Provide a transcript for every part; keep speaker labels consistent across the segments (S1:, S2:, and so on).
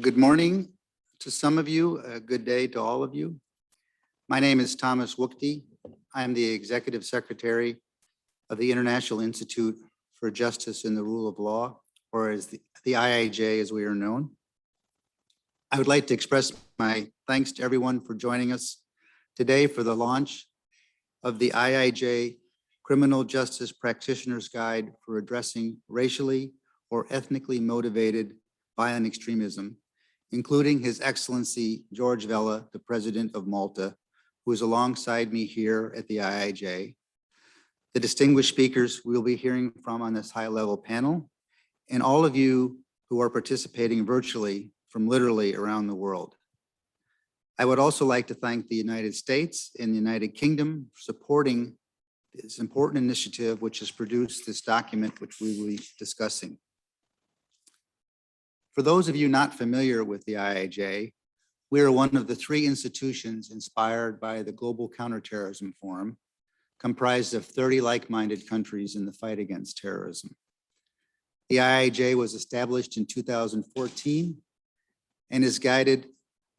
S1: Good morning to some of you, good day to all of you. My name is Thomas Wukti. I am the Executive Secretary of the International Institute for Justice and the Rule of Law, or as the IIJ as we are known. I would like to express my thanks to everyone for joining us today for the launch of the IIJ Criminal Justice Practitioner's Guide for Addressing Racially or Ethnically Motivated Violent Extremism, including His Excellency George Vella, the President of Malta, who is alongside me here at the IIJ, the distinguished speakers we'll be hearing from on this high-level panel, and all of you who are participating virtually from literally around the world. I would also like to thank the United States and the United Kingdom for supporting this important initiative which has produced this document which we will be discussing. For those of you not familiar with the IIJ, we are one of the three institutions inspired by the Global Counterterrorism Forum, comprised of 30 like-minded countries in the fight against terrorism. The IIJ was established in 2014 and is guided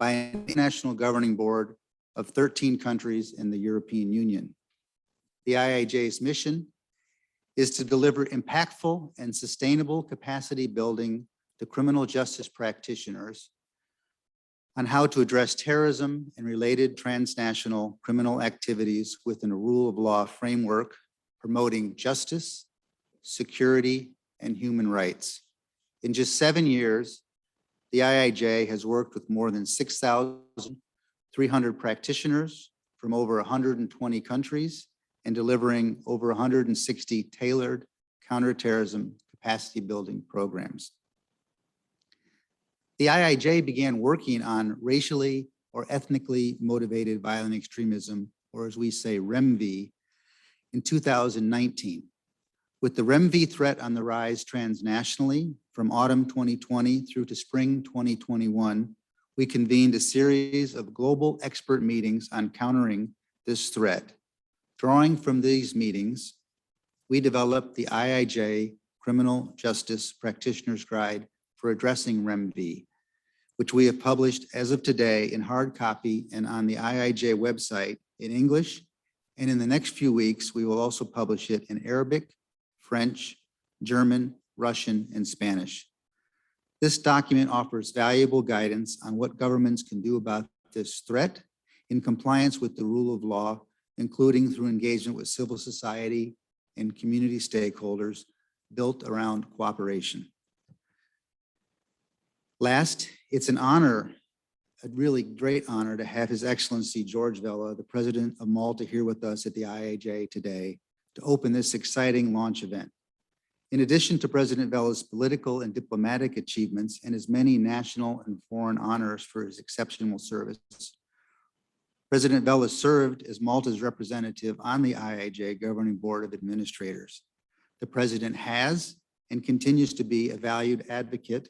S1: by an international governing board of 13 countries in the European Union. The IIJ's mission is to deliver impactful and sustainable capacity building to criminal justice practitioners on how to address terrorism and related transnational criminal activities within a rule of law framework, promoting justice, security, and human rights. In just 7 years, the IIJ has worked with more than 6,300 practitioners from over 120 countries and delivering over 160 tailored counterterrorism capacity building programs. The IIJ began working on racially or ethnically motivated violent extremism, or as we say, REMVE, in 2019. With the REMVE threat on the rise transnationally from autumn 2020 through to spring 2021, we convened a series of global expert meetings on countering this threat. Drawing from these meetings, we developed the IIJ Criminal Justice Practitioner's Guide for Addressing REMVE, which we have published as of today in hard copy and on the IIJ website in English. And in the next few weeks, we will also publish it in Arabic, French, German, Russian, and Spanish. This document offers valuable guidance on what governments can do about this threat in compliance with the rule of law, including through engagement with civil society and community stakeholders built around cooperation. Last, it's an honor, a really great honor to have His Excellency George Vella, the President of Malta, here with us at the IIJ today to open this exciting launch event. In addition to President Vella's political and diplomatic achievements and his many national and foreign honors for his exceptional service, President Vella served as Malta's representative on the IIJ Governing Board of Administrators. The President has and continues to be a valued advocate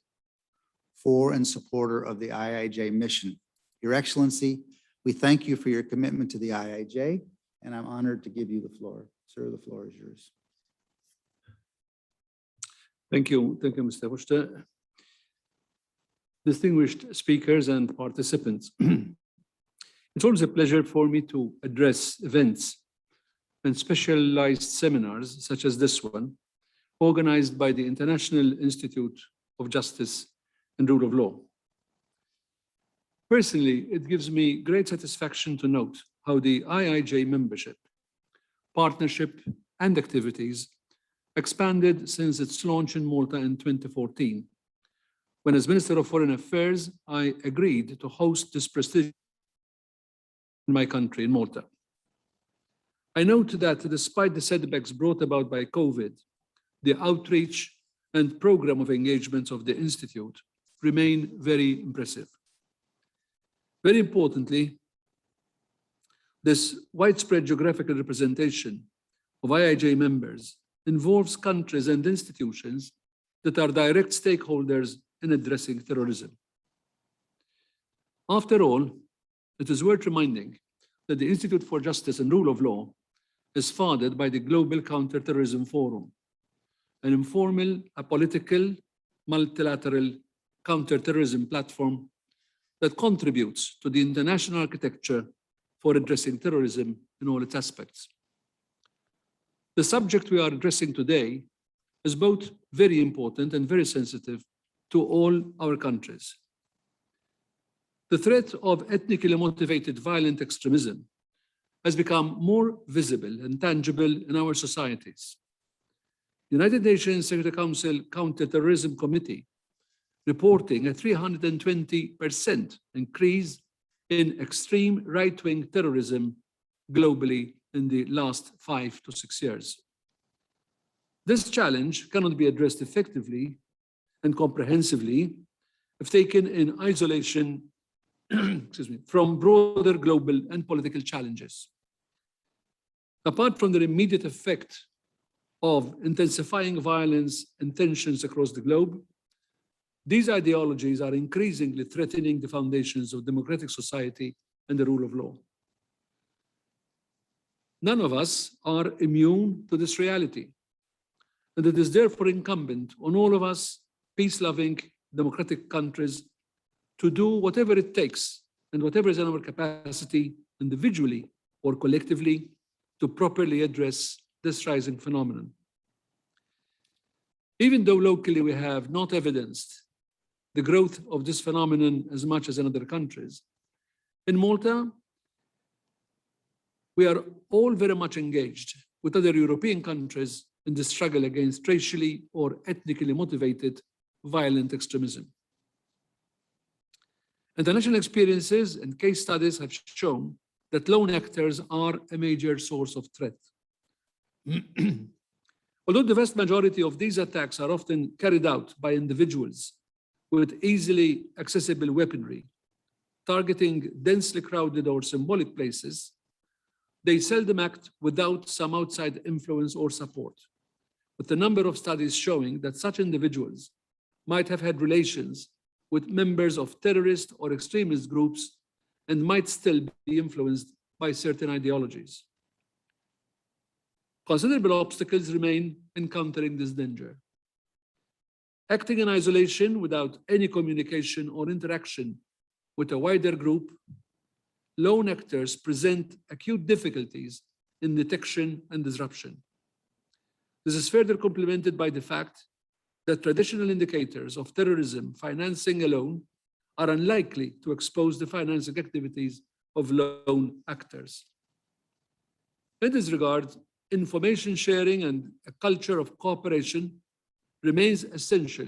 S1: for and supporter of the IIJ mission. Your Excellency, we thank you for your commitment to the IIJ, and I'm honored to give you the floor. Sir, the floor is yours.
S2: Thank you, Mr. Wukti. Distinguished speakers and participants, it's always a pleasure for me to address events and specialized seminars such as this one, organized by the International Institute of Justice and Rule of Law. Personally, it gives me great satisfaction to note how the IIJ membership, partnership, and activities expanded since its launch in Malta in 2014, when as Minister of Foreign Affairs, I agreed to host this prestigious in my country, in Malta. I note that despite the setbacks brought about by COVID, the outreach and program of engagements of the Institute remain very impressive. Very importantly, this widespread geographical representation of IIJ members involves countries and institutions that are direct stakeholders in addressing terrorism. After all, it is worth reminding that the Institute for Justice and Rule of Law is funded by the Global Counterterrorism Forum, an informal, apolitical, multilateral counterterrorism platform that contributes to the international architecture for addressing terrorism in all its aspects. The subject we are addressing today is both very important and very sensitive to all our countries. The threat of ethnically motivated violent extremism has become more visible and tangible in our societies. The United Nations Security Council Counterterrorism Committee reporting a 320% increase in extreme right-wing terrorism globally in the last 5 to 6 years. This challenge cannot be addressed effectively and comprehensively if taken in isolation from broader global and political challenges. Apart from the immediate effect of intensifying violence and tensions across the globe, these ideologies are increasingly threatening the foundations of democratic society and the rule of law. None of us are immune to this reality, and it is therefore incumbent on all of us, peace-loving democratic countries, to do whatever it takes and whatever is in our capacity, individually or collectively, to properly address this rising phenomenon. Even though locally we have not evidenced the growth of this phenomenon as much as in other countries, in Malta, we are all very much engaged with other European countries in the struggle against racially or ethnically motivated violent extremism. International experiences and case studies have shown that lone actors are a major source of threat. Although the vast majority of these attacks are often carried out by individuals with easily accessible weaponry, targeting densely crowded or symbolic places, they seldom act without some outside influence or support, with a number of studies showing that such individuals might have had relations with members of terrorist or extremist groups and might still be influenced by certain ideologies. Considerable obstacles remain in countering this danger. Acting in isolation without any communication or interaction with a wider group, lone actors present acute difficulties in detection and disruption. This is further complemented by the fact that traditional indicators of terrorism financing alone are unlikely to expose the financing activities of lone actors. In this regard, information sharing and a culture of cooperation remains essential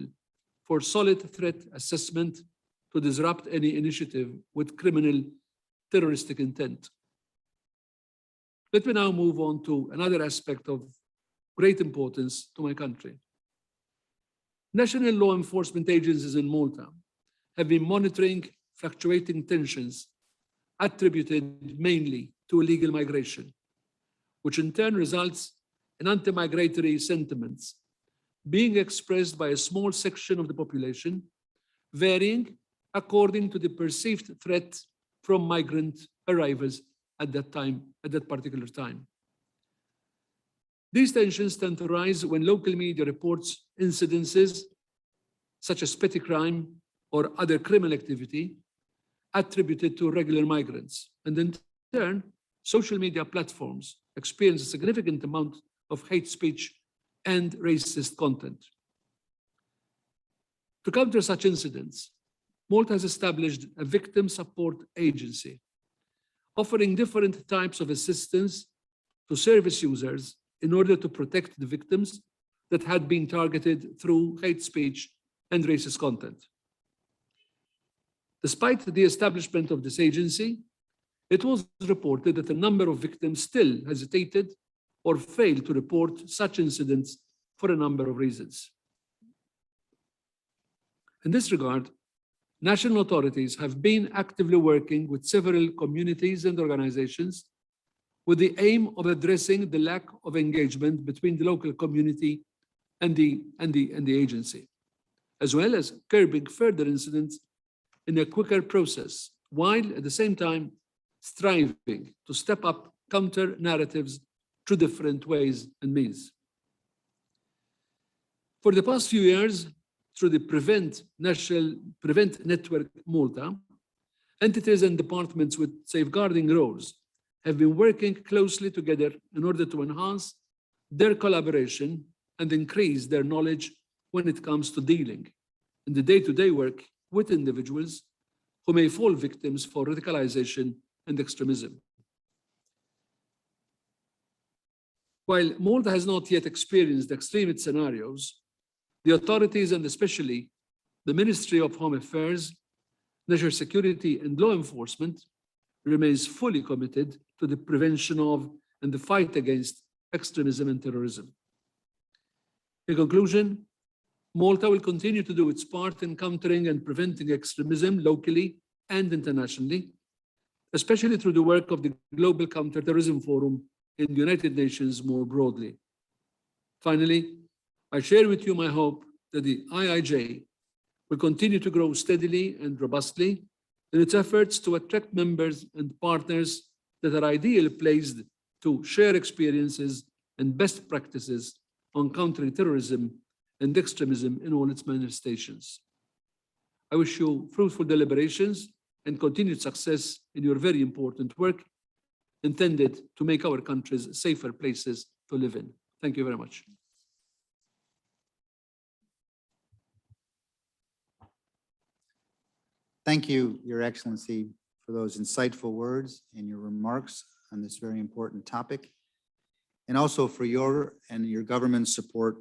S2: for solid threat assessment to disrupt any initiative with criminal terroristic intent. Let me now move on to another aspect of great importance to my country. National law enforcement agencies in Malta have been monitoring fluctuating tensions attributed mainly to illegal migration, which in turn results in anti-migratory sentiments being expressed by a small section of the population, varying according to the perceived threat from migrant arrivals at that particular time. These tensions tend to rise when local media reports incidences such as petty crime or other criminal activity attributed to regular migrants. And in turn, social media platforms experience a significant amount of hate speech and racist content. To counter such incidents, Malta has established a victim support agency, offering different types of assistance to service users in order to protect the victims that had been targeted through hate speech and racist content. Despite the establishment of this agency, it was reported that a number of victims still hesitated or failed to report such incidents for a number of reasons. In this regard, national authorities have been actively working with several communities and organizations with the aim of addressing the lack of engagement between the local community and the agency, as well as curbing further incidents in a quicker process, while at the same time striving to step up counter narratives through different ways and means. For the past few years, through the Prevent Network Malta, entities and departments with safeguarding roles have been working closely together in order to enhance their collaboration and increase their knowledge when it comes to dealing in the day-to-day work with individuals who may fall victims for radicalization and extremism. While Malta has not yet experienced extreme scenarios, the authorities and especially the Ministry of Home Affairs, National Security and Law Enforcement remains fully committed to the prevention of and the fight against extremism and terrorism. In conclusion, Malta will continue to do its part in countering and preventing extremism locally and internationally, especially through the work of the Global Counterterrorism Forum in the United Nations more broadly. Finally, I share with you my hope that the IIJ will continue to grow steadily and robustly in its efforts to attract members and partners that are ideally placed to share experiences and best practices on countering terrorism and extremism in all its manifestations. I wish you fruitful deliberations and continued success in your very important work intended to make our countries safer places to live in. Thank you very much.
S1: Thank you, Your Excellency, for those insightful words and your remarks on this very important topic, and also for your and your government's support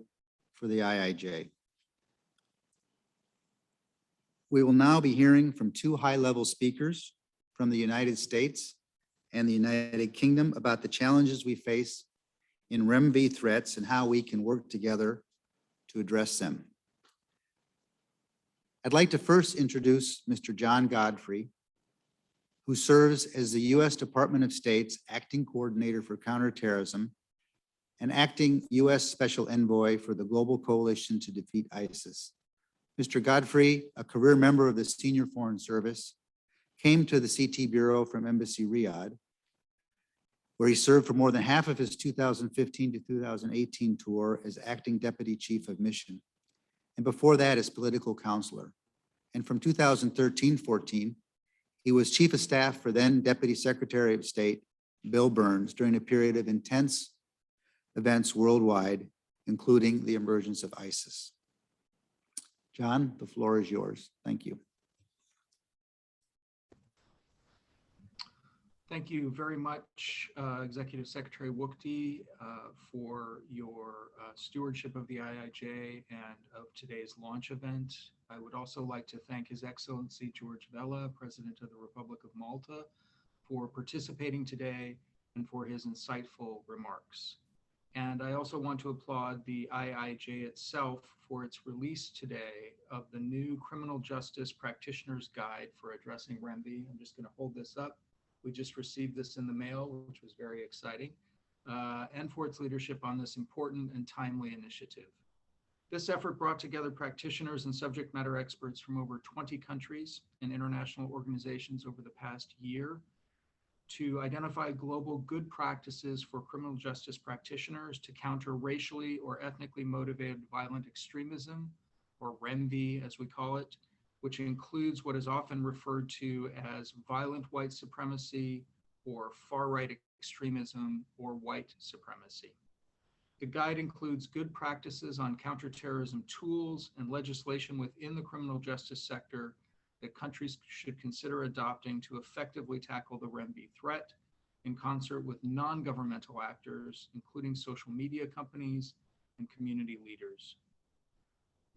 S1: for the IIJ. We will now be hearing from two high-level speakers from the United States and the United Kingdom about the challenges we face in REMVE threats and how we can work together to address them. I'd like to first introduce Mr. John Godfrey, who serves as the U.S. Department of State's Acting Coordinator for Counterterrorism and Acting U.S. Special Envoy for the Global Coalition to Defeat ISIS. Mr. Godfrey, a career member of the Senior Foreign Service, came to the CT Bureau from Embassy Riyadh, where he served for more than half of his 2015 to 2018 tour as Acting Deputy Chief of Mission, and before that as political counselor. And from 2013-14, he was Chief of Staff for then Deputy Secretary of State Bill Burns during a period of intense events worldwide, including the emergence of ISIS. John, the floor is yours. Thank you.
S3: Thank you very much, Executive Secretary Wukti, for your stewardship of the IIJ and of today's launch event. I would also like to thank His Excellency George Vella, President of the Republic of Malta, for participating today and for his insightful remarks. And I also want to applaud the IIJ itself for its release today of the new Criminal Justice Practitioner's Guide for Addressing REMVE. I'm just going to hold this up. We just received this in the mail, which was very exciting, and for its leadership on this important and timely initiative. This effort brought together practitioners and subject matter experts from over 20 countries and international organizations over the past year to identify global good practices for criminal justice practitioners to counter racially or ethnically motivated violent extremism, or REMVE as we call it, which includes what is often referred to as violent white supremacy or far-right extremism or white supremacy. The guide includes good practices on counterterrorism tools and legislation within the criminal justice sector that countries should consider adopting to effectively tackle the REMVE threat in concert with non-governmental actors, including social media companies and community leaders.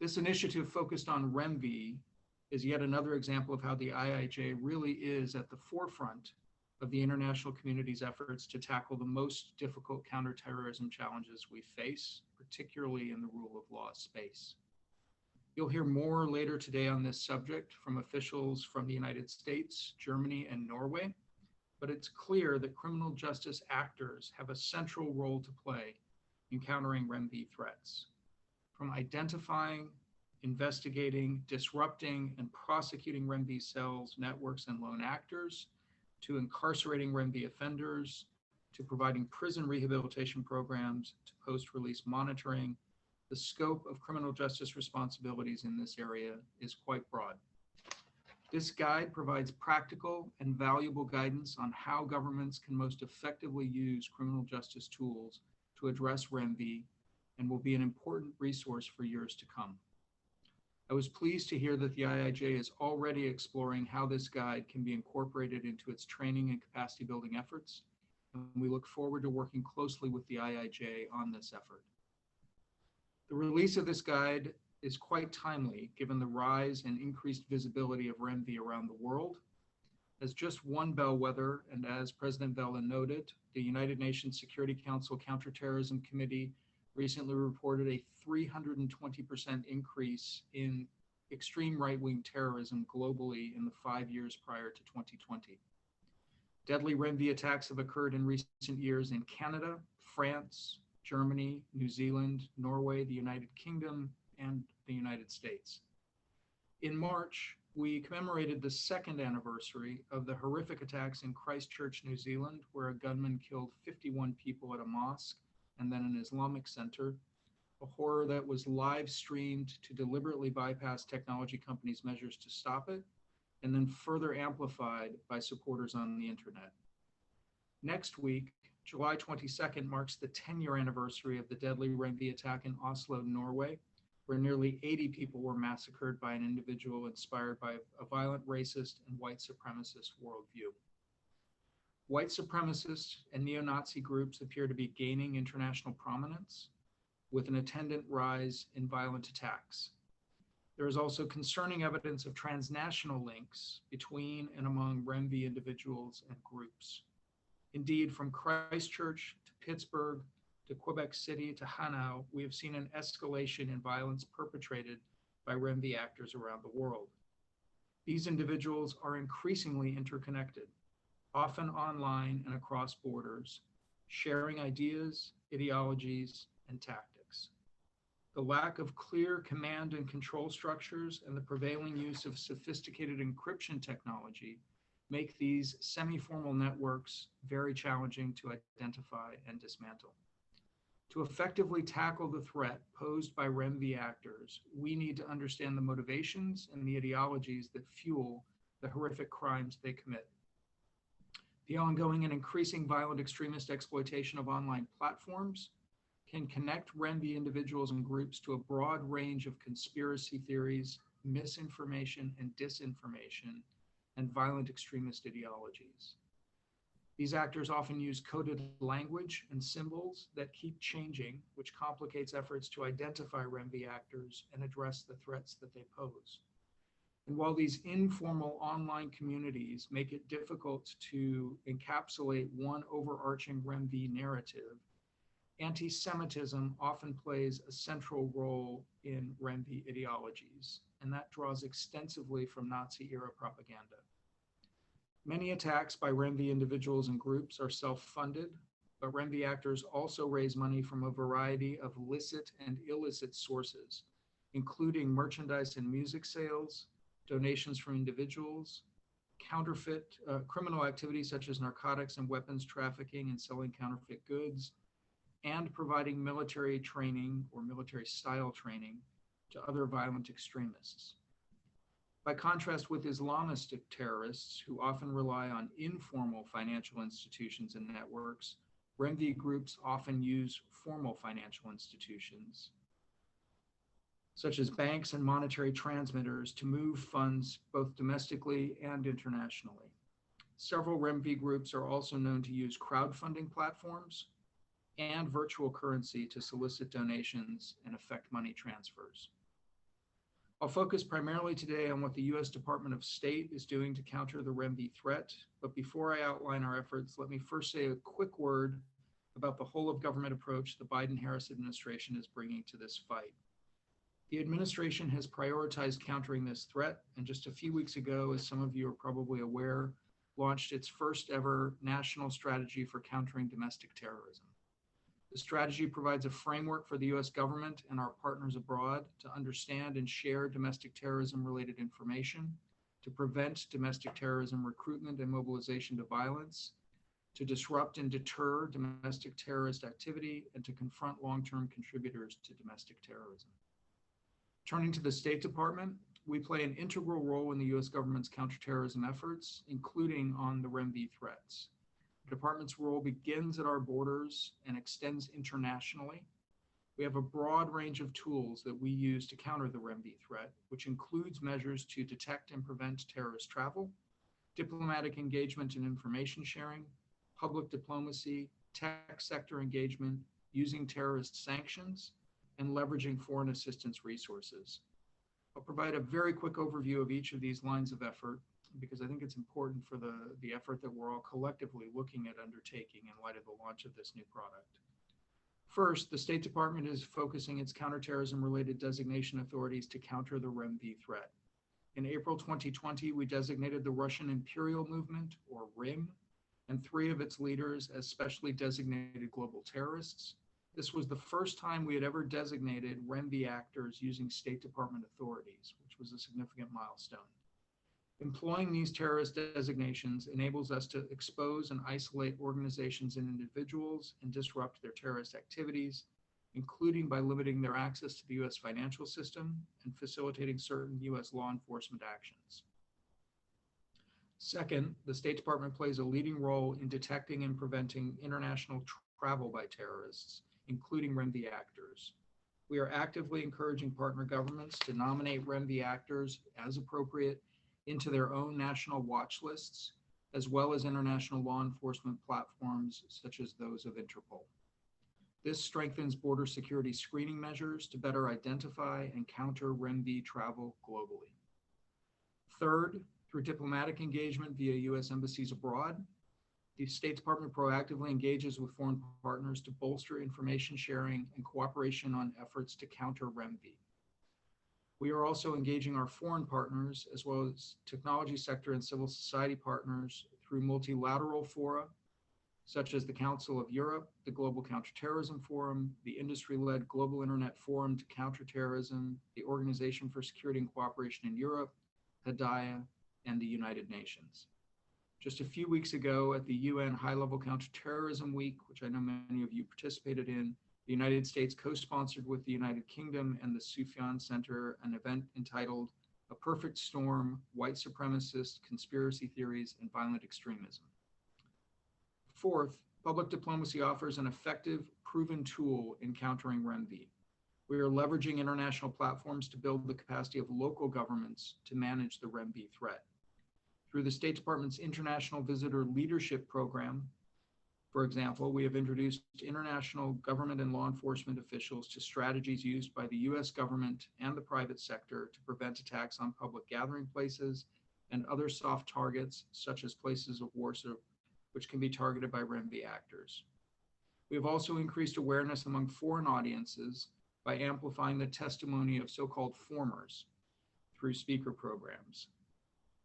S3: This initiative focused on REMVE is yet another example of how the IIJ really is at the forefront of the international community's efforts to tackle the most difficult counterterrorism challenges we face, particularly in the rule of law space. You'll hear more later today on this subject from officials from the United States, Germany, and Norway, but it's clear that criminal justice actors have a central role to play in countering REMVE threats. From identifying, investigating, disrupting, and prosecuting REMVE cells, networks, and lone actors, to incarcerating REMVE offenders, to providing prison rehabilitation programs, to post-release monitoring, The scope of criminal justice responsibilities in this area is quite broad. This guide provides practical and valuable guidance on how governments can most effectively use criminal justice tools to address REMVE and will be an important resource for years to come. I was pleased to hear that the IIJ is already exploring how this guide can be incorporated into its training and capacity building efforts, and we look forward to working closely with the IIJ on this effort. The release of this guide is quite timely given the rise and increased visibility of REMVE around the world. As just one bellwether, and as President Vela noted, the United Nations Security Council Counterterrorism Committee recently reported a 320% increase in extreme right-wing terrorism globally in the 5 years prior to 2020. Deadly REMVE attacks have occurred in recent years in Canada, France, Germany, New Zealand, Norway, the United Kingdom, and the United States. In March, we commemorated the second anniversary of the horrific attacks in Christchurch, New Zealand, where a gunman killed 51 people at a mosque and then an Islamic center, a horror that was live streamed to deliberately bypass technology companies' measures to stop it, and then further amplified by supporters on the internet. Next week, July 22nd, marks the 10-year anniversary of the deadly REMVE attack in Oslo, Norway, where nearly 80 people were massacred by an individual inspired by a violent racist and white supremacist worldview. White supremacists and neo-Nazi groups appear to be gaining international prominence, with an attendant rise in violent attacks. There is also concerning evidence of transnational links between and among REMVE individuals and groups. Indeed, from Christchurch to Pittsburgh to Quebec City to Hanau, we have seen an escalation in violence perpetrated by REMVE actors around the world. These individuals are increasingly interconnected, often online and across borders, sharing ideas, ideologies, and tactics. The lack of clear command and control structures and the prevailing use of sophisticated encryption technology make these semi-formal networks very challenging to identify and dismantle. To effectively tackle the threat posed by REMVE actors, we need to understand the motivations and the ideologies that fuel the horrific crimes they commit. The ongoing and increasing violent extremist exploitation of online platforms can connect REMVE individuals and groups to a broad range of conspiracy theories, misinformation and disinformation, and violent extremist ideologies. These actors often use coded language and symbols that keep changing, which complicates efforts to identify REMVE actors and address the threats that they pose. And while these informal online communities make it difficult to encapsulate one overarching REMVE narrative, anti-Semitism often plays a central role in REMVE ideologies, and that draws extensively from Nazi-era propaganda. Many attacks by REMVE individuals and groups are self-funded, but REMVE actors also raise money from a variety of licit and illicit sources, including merchandise and music sales, donations from individuals, counterfeit criminal activities such as narcotics and weapons trafficking and selling counterfeit goods, and providing military training or military style training to other violent extremists. By contrast with Islamistic terrorists who often rely on informal financial institutions and networks, REMVE groups often use formal financial institutions, such as banks and monetary transmitters, to move funds both domestically and internationally. Several REMVE groups are also known to use crowdfunding platforms and virtual currency to solicit donations and effect money transfers. I'll focus primarily today on what the U.S. Department of State is doing to counter the REMVE threat, but before I outline our efforts, let me first say a quick word about the whole of government approach the Biden-Harris administration is bringing to this fight. The administration has prioritized countering this threat, and just a few weeks ago, as some of you are probably aware, launched its first ever national strategy for countering domestic terrorism. The strategy provides a framework for the U.S. government and our partners abroad to understand and share domestic terrorism-related information, to prevent domestic terrorism recruitment and mobilization to violence, to disrupt and deter domestic terrorist activity, and to confront long-term contributors to domestic terrorism. Turning to the State Department, we play an integral role in the U.S. government's counterterrorism efforts, including on the REMVE threats. The department's role begins at our borders and extends internationally. We have a broad range of tools that we use to counter the REMVE threat, which includes measures to detect and prevent terrorist travel, diplomatic engagement and information sharing, public diplomacy, tech sector engagement, using terrorist sanctions, and leveraging foreign assistance resources. I'll provide a very quick overview of each of these lines of effort because I think it's important for the effort that we're all collectively looking at undertaking in light of the launch of this new product. First, the State Department is focusing its counterterrorism-related designation authorities to counter the REMVE threat. In April 2020, we designated the Russian Imperial Movement, or RIM, and 3 of its leaders as specially designated global terrorists. This was the first time we had ever designated REMVE actors using State Department authorities, which was a significant milestone. Employing these terrorist designations enables us to expose and isolate organizations and individuals and disrupt their terrorist activities, including by limiting their access to the U.S. financial system and facilitating certain U.S. law enforcement actions. Second, the State Department plays a leading role in detecting and preventing international travel by terrorists, including REMVE actors. We are actively encouraging partner governments to nominate REMVE actors as appropriate into their own national watch lists, as well as international law enforcement platforms such as those of Interpol. This strengthens border security screening measures to better identify and counter REMVE travel globally. Third, through diplomatic engagement via U.S. embassies abroad, the State Department proactively engages with foreign partners to bolster information sharing and cooperation on efforts to counter REMVE. We are also engaging our foreign partners, as well as technology sector and civil society partners, through multilateral fora, such as the Council of Europe, the Global Counterterrorism Forum, the industry-led Global Internet Forum to Counter Terrorism, the Organization for Security and Cooperation in Europe, HDAIA, and the United Nations. Just a few weeks ago at the UN High-Level Counterterrorism Week, which I know many of you participated in, the United States co-sponsored with the United Kingdom and the Sufyan Center an event entitled A Perfect Storm, White Supremacist Conspiracy Theories and Violent Extremism. Fourth, public diplomacy offers an effective, proven tool in countering REMVE. We are leveraging international platforms to build the capacity of local governments to manage the REMVE threat. Through the State Department's International Visitor Leadership Program, for example, we have introduced international government and law enforcement officials to strategies used by the U.S. government and the private sector to prevent attacks on public gathering places and other soft targets, such as places of worship, which can be targeted by REMVE actors. We have also increased awareness among foreign audiences by amplifying the testimony of so-called formers through speaker programs.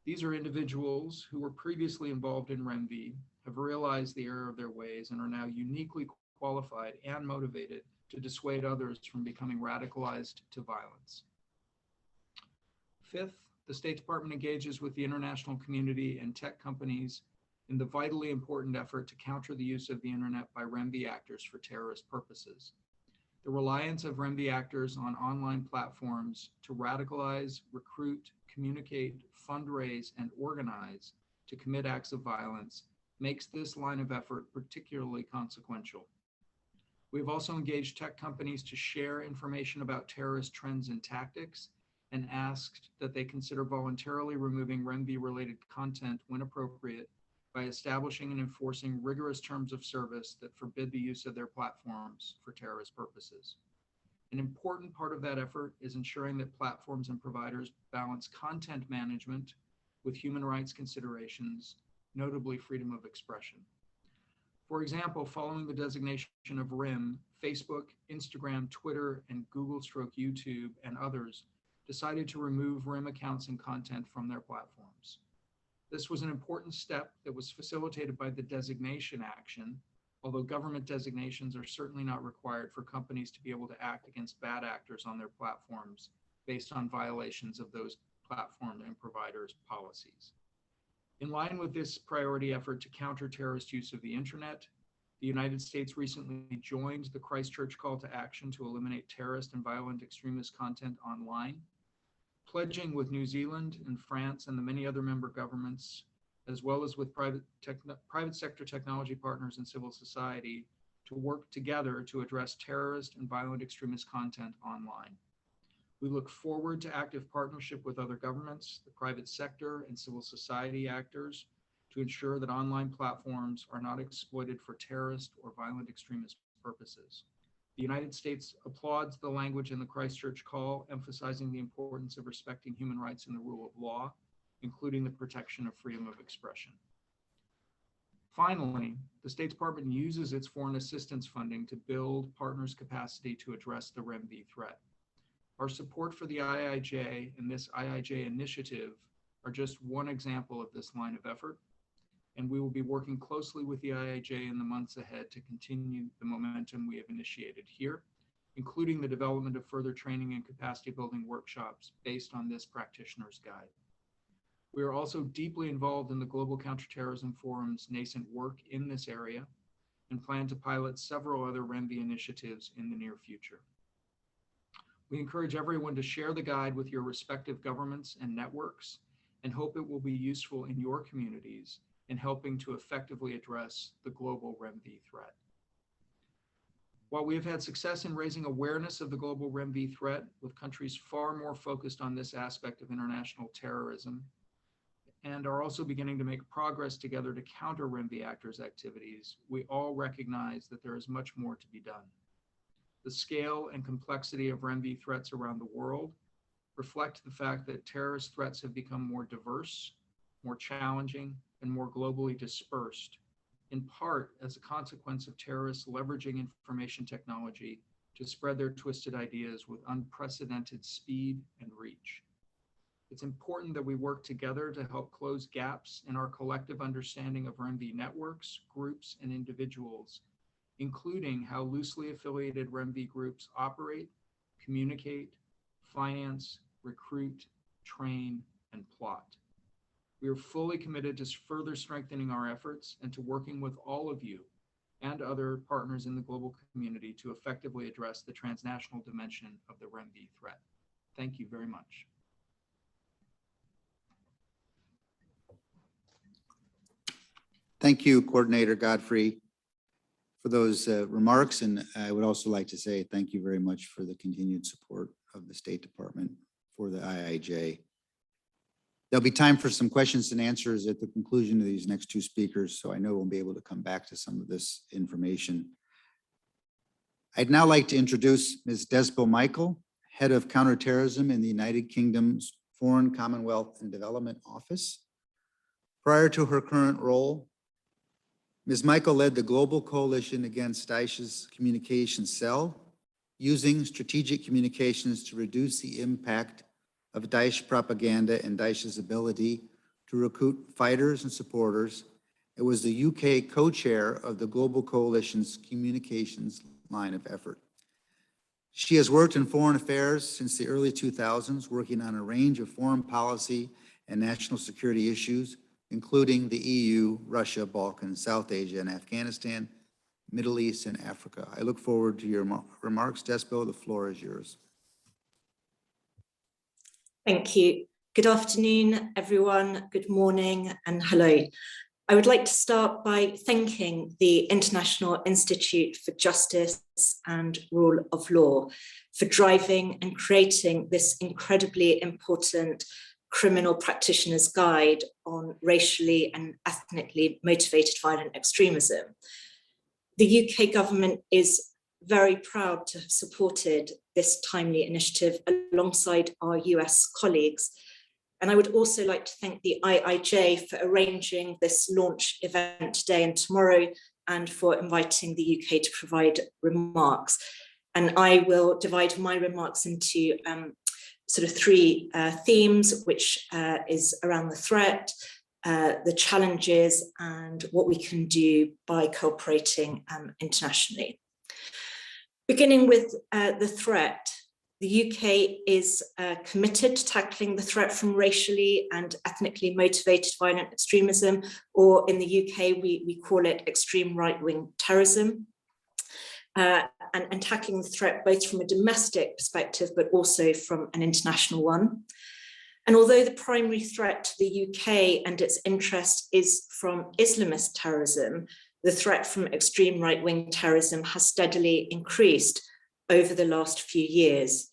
S3: These are individuals who were previously involved in REMVE, have realized the error of their ways, and are now uniquely qualified and motivated to dissuade others from becoming radicalized to violence. Fifth, the State Department engages with the international community and tech companies in the vitally important effort to counter the use of the internet by REMVE actors for terrorist purposes. The reliance of REMVE actors on online platforms to radicalize, recruit, communicate, fundraise, and organize to commit acts of violence makes this line of effort particularly consequential. We've also engaged tech companies to share information about terrorist trends and tactics and asked that they consider voluntarily removing REMVE-related content when appropriate by establishing and enforcing rigorous terms of service that forbid the use of their platforms for terrorist purposes. An important part of that effort is ensuring that platforms and providers balance content management with human rights considerations, notably freedom of expression. For example, following the designation of RIM, Facebook, Instagram, Twitter, and Google/YouTube and others decided to remove RIM accounts and content from their platforms. This was an important step that was facilitated by the designation action, although government designations are certainly not required for companies to be able to act against bad actors on their platforms based on violations of those platform and providers' policies. In line with this priority effort to counter terrorist use of the internet, the United States recently joined the Christchurch call to action to eliminate terrorist and violent extremist content online, pledging with New Zealand and France and the many other member governments, as well as with private sector technology partners and civil society, to work together to address terrorist and violent extremist content online. We look forward to active partnership with other governments, the private sector, and civil society actors to ensure that online platforms are not exploited for terrorist or violent extremist purposes. The United States applauds the language in the Christchurch call, emphasizing the importance of respecting human rights and the rule of law, including the protection of freedom of expression. Finally, the State Department uses its foreign assistance funding to build partners' capacity to address the REMVE threat. Our support for the IIJ and this IIJ initiative are just one example of this line of effort, and we will be working closely with the IIJ in the months ahead to continue the momentum we have initiated here, including the development of further training and capacity building workshops based on this practitioner's guide. We are also deeply involved in the Global Counterterrorism Forum's nascent work in this area and plan to pilot several other REMVE initiatives in the near future. We encourage everyone to share the guide with your respective governments and networks and hope it will be useful in your communities in helping to effectively address the global REMVE threat. While we have had success in raising awareness of the global REMVE threat, with countries far more focused on this aspect of international terrorism, and are also beginning to make progress together to counter REMVE actors' activities, we all recognize that there is much more to be done. The scale and complexity of REMVE threats around the world reflect the fact that terrorist threats have become more diverse, more challenging, and more globally dispersed, in part as a consequence of terrorists leveraging information technology to spread their twisted ideas with unprecedented speed and reach. It's important that we work together to help close gaps in our collective understanding of REMVE networks, groups, and individuals, including how loosely affiliated REMVE groups operate, communicate, finance, recruit, train, and plot. We are fully committed to further strengthening our efforts and to working with all of you and other partners in the global community to effectively address the transnational dimension of the REMVE threat. Thank you very much.
S1: Thank you, Coordinator Godfrey, for those remarks. And I would also like to say thank you very much for the continued support of the State Department for the IIJ. There'll be time for some questions and answers at the conclusion of these next two speakers, so I know we'll be able to come back to some of this information. I'd now like to introduce Ms. Despo Michael, Head of Counterterrorism in the United Kingdom's Foreign, Commonwealth and Development Office. Prior to her current role, Ms. Michael led the Global Coalition Against Daesh's Communications Cell, using strategic communications to reduce the impact of Daesh propaganda and Daesh's ability to recruit fighters and supporters. It was the UK co-chair of the Global Coalition's communications line of effort. She has worked in foreign affairs since the early 2000s, working on a range of foreign policy and national security issues, including the EU, Russia, Balkans, South Asia, and Afghanistan, Middle East, and Africa. I look forward to your remarks. Despo, the floor is yours.
S4: Thank you. Good afternoon, everyone. Good morning and hello. I would like to start by thanking the International Institute for Justice and Rule of Law for driving and creating this incredibly important criminal practitioner's guide on racially and ethnically motivated violent extremism. The UK government is very proud to have supported this timely initiative alongside our US colleagues. And I would also like to thank the IIJ for arranging this launch event today and tomorrow, and for inviting the UK to provide remarks. And I will divide my remarks into sort of three themes, which is around the threat, the challenges, and what we can do by cooperating internationally. Beginning with the threat, The UK is committed to tackling the threat from racially and ethnically motivated violent extremism, or in the UK, we call it extreme right-wing terrorism, and tackling the threat both from a domestic perspective, but also from an international one. And although the primary threat to the UK and its interest is from Islamist terrorism, the threat from extreme right-wing terrorism has steadily increased over the last few years.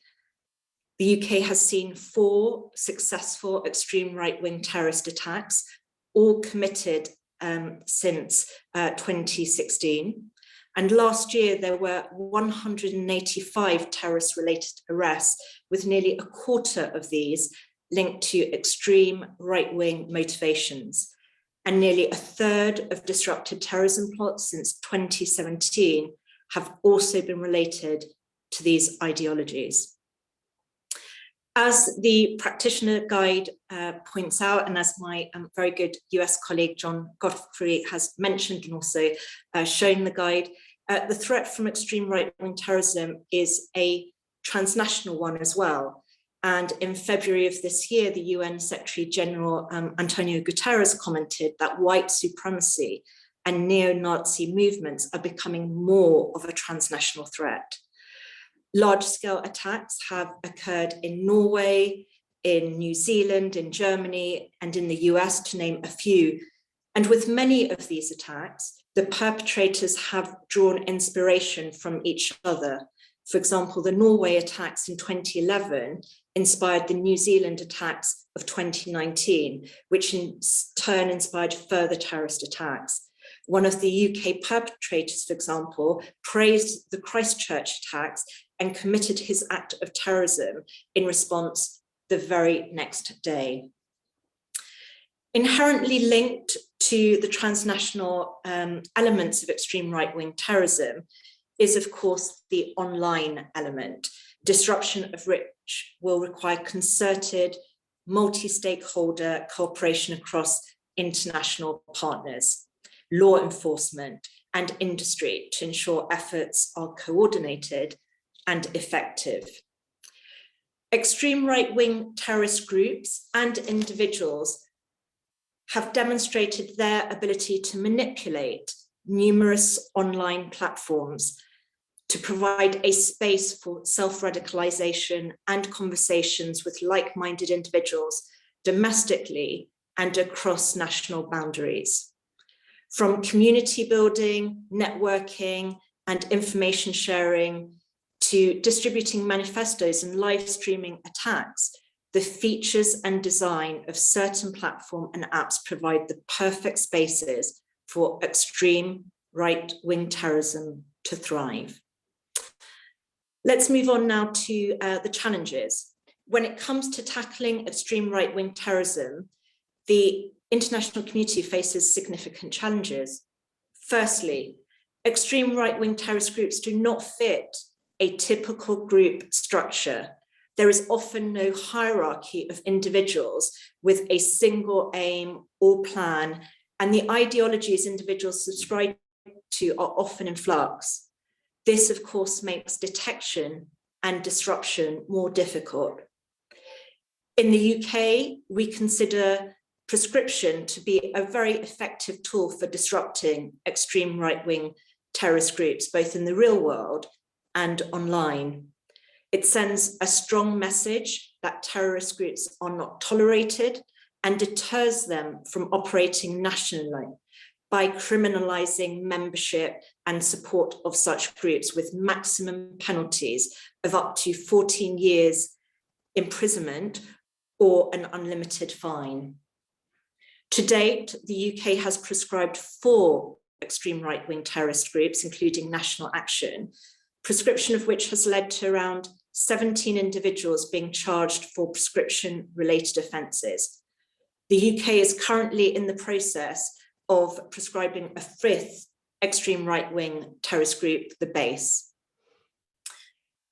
S4: The UK has seen 4 successful extreme right-wing terrorist attacks, all committed since 2016. And last year, there were 185 terrorist-related arrests, with nearly a quarter of these linked to extreme right-wing motivations. And nearly a third of disrupted terrorism plots since 2017 have also been related to these ideologies. As the Practitioner Guide points out, and as my very good US colleague John Godfrey has mentioned and also shown the guide, the threat from extreme right-wing terrorism is a transnational one as well. And in February of this year, the UN Secretary General Antonio Guterres commented that white supremacy and neo-Nazi movements are becoming more of a transnational threat. Large-scale attacks have occurred in Norway, in New Zealand, in Germany, and in the US, to name a few. And with many of these attacks, the perpetrators have drawn inspiration from each other. For example, the Norway attacks in 2011 inspired the New Zealand attacks of 2019, which in turn inspired further terrorist attacks. One of the UK perpetrators, for example, praised the Christchurch attacks and committed his act of terrorism in response the very next day. Inherently linked to the transnational elements of extreme right-wing terrorism is, of course, the online element, disruption of which will require concerted, multi-stakeholder cooperation across international partners, law enforcement, and industry to ensure efforts are coordinated and effective. Extreme right-wing terrorist groups and individuals have demonstrated their ability to manipulate numerous online platforms to provide a space for self-radicalization and conversations with like-minded individuals domestically and across national boundaries. From community building, networking, and information sharing to distributing manifestos and live streaming attacks, the features and design of certain platforms and apps provide the perfect spaces for extreme right-wing terrorism to thrive. Let's move on now to the challenges. When it comes to tackling extreme right-wing terrorism, the international community faces significant challenges. Firstly, extreme right-wing terrorist groups do not fit a typical group structure. There is often no hierarchy of individuals with a single aim or plan, and the ideologies individuals subscribe to are often in flux. This, of course, makes detection and disruption more difficult. In the UK, we consider prescription to be a very effective tool for disrupting extreme right-wing terrorist groups, both in the real world and online. It sends a strong message that terrorist groups are not tolerated and deters them from operating nationally by criminalizing membership and support of such groups with maximum penalties of up to 14 years imprisonment or an unlimited fine. To date, the UK has prescribed 4 extreme right-wing terrorist groups, including National Action, prescription of which has led to around 17 individuals being charged for prescription-related offences. The UK is currently in the process of prescribing a 5th extreme right-wing terrorist group, the BASE.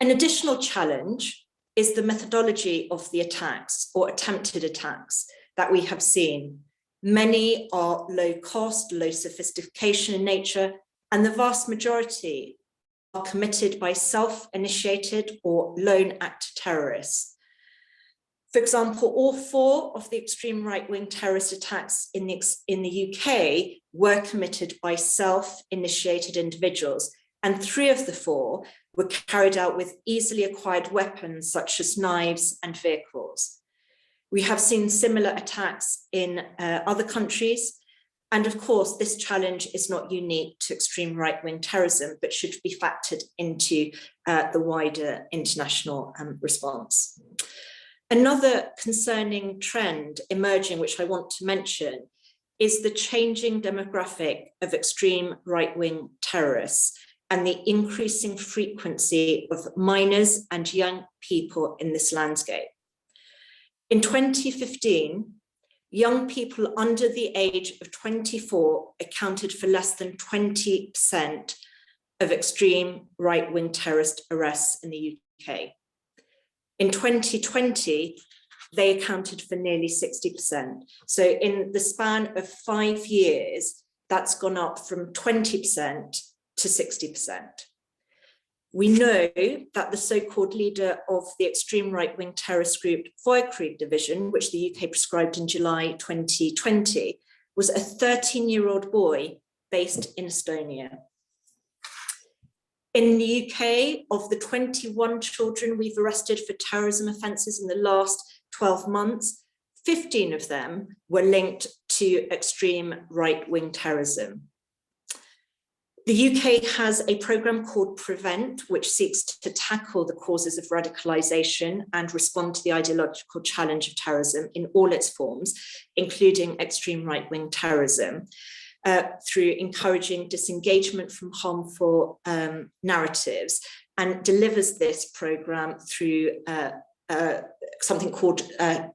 S4: An additional challenge is the methodology of the attacks or attempted attacks that we have seen. Many are low cost, low sophistication in nature, and the vast majority committed by self-initiated or lone act terrorists. For example, all 4 of the extreme right-wing terrorist attacks in the UK were committed by self-initiated individuals, and 3 of the 4 were carried out with easily acquired weapons such as knives and vehicles. We have seen similar attacks in other countries, and of course, this challenge is not unique to extreme right-wing terrorism, but should be factored into the wider international response. Another concerning trend emerging, which I want to mention, is the changing demographic of extreme right-wing terrorists and the increasing frequency of minors and young people in this landscape. In 2015, young people under the age of 24 accounted for less than 20% of extreme right-wing terrorist arrests in the UK. In 2020, they accounted for nearly 60%. So in the span of 5 years, that's gone up from 20% to 60%. We know that the so-called leader of the extreme right-wing terrorist group Feuerkrieg Division, which the UK prescribed in July 2020, was a 13-year-old boy based in Estonia. In the UK, of the 21 children we've arrested for terrorism offences in the last 12 months, 15 of them were linked to extreme right-wing terrorism. The UK has a programme called PREVENT, which seeks to tackle the causes of radicalisation and respond to the ideological challenge of terrorism in all its forms, including extreme right-wing terrorism, through encouraging disengagement from harmful narratives, and delivers this programme through something called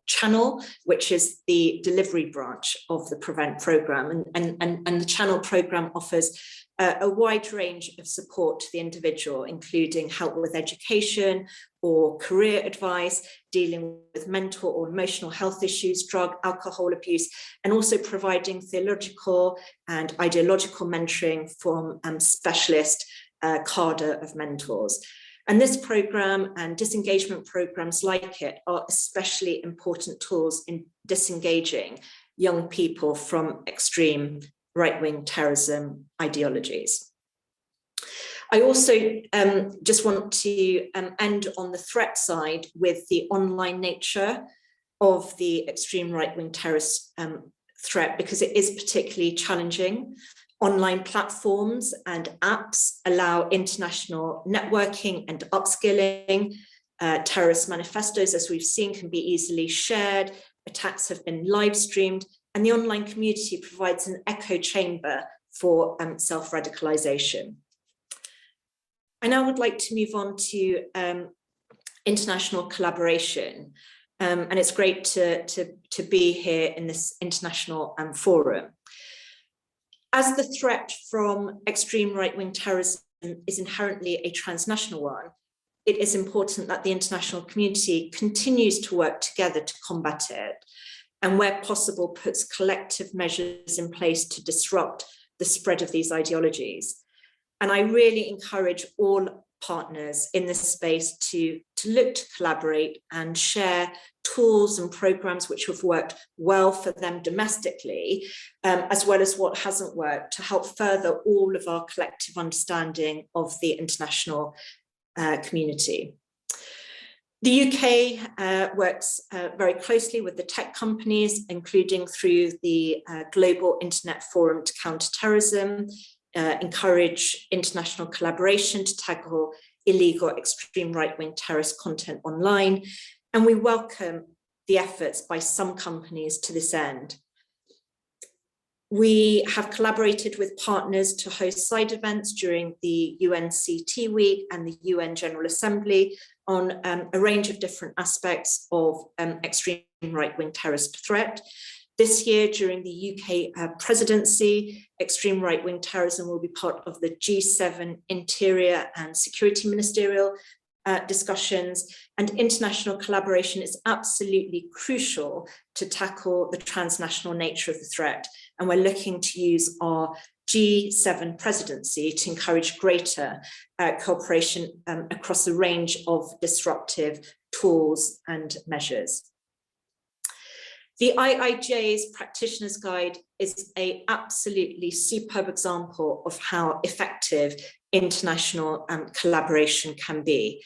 S4: Channel, which is the delivery branch of the PREVENT programme. And the Channel programme offers a wide range of support to the individual, including help with education or career advice, dealing with mental or emotional health issues, drug, alcohol abuse, and also providing theological and ideological mentoring from specialist cadre of mentors. And this programme and disengagement programmes like it are especially important tools in disengaging young people from extreme right-wing terrorism ideologies. I also just want to end on the threat side with the online nature of the extreme right-wing terrorist threat, because it is particularly challenging. Online platforms and apps allow international networking and upskilling. Terrorist manifestos, as we've seen, can be easily shared. Attacks have been live streamed, and the online community provides an echo chamber for self-radicalisation. I now would like to move on to international collaboration, and it's great to be here in this international forum. As the threat from extreme right-wing terrorism is inherently a transnational one, it is important that the international community continues to work together to combat it, and where possible puts collective measures in place to disrupt the spread of these ideologies. And I really encourage all partners in this space to look to collaborate and share tools and programs which have worked well for them domestically, as well as what hasn't worked, to help further all of our collective understanding of the international community. The UK works very closely with the tech companies, including through the Global Internet Forum to Counter Terrorism, encourage international collaboration to tackle illegal extreme right-wing terrorist content online, and we welcome the efforts by some companies to this end. We have collaborated with partners to host side events during the UNCT Week and the UN General Assembly on a range of different aspects of extreme right-wing terrorist threat. This year, during the UK presidency, extreme right-wing terrorism will be part of the G7 Interior and Security Ministerial discussions, and international collaboration is absolutely crucial to tackle the transnational nature of the threat. And we're looking to use our G7 presidency to encourage greater cooperation across a range of disruptive tools and measures. The IIJ's Practitioner's Guide is an absolutely superb example of how effective international collaboration can be.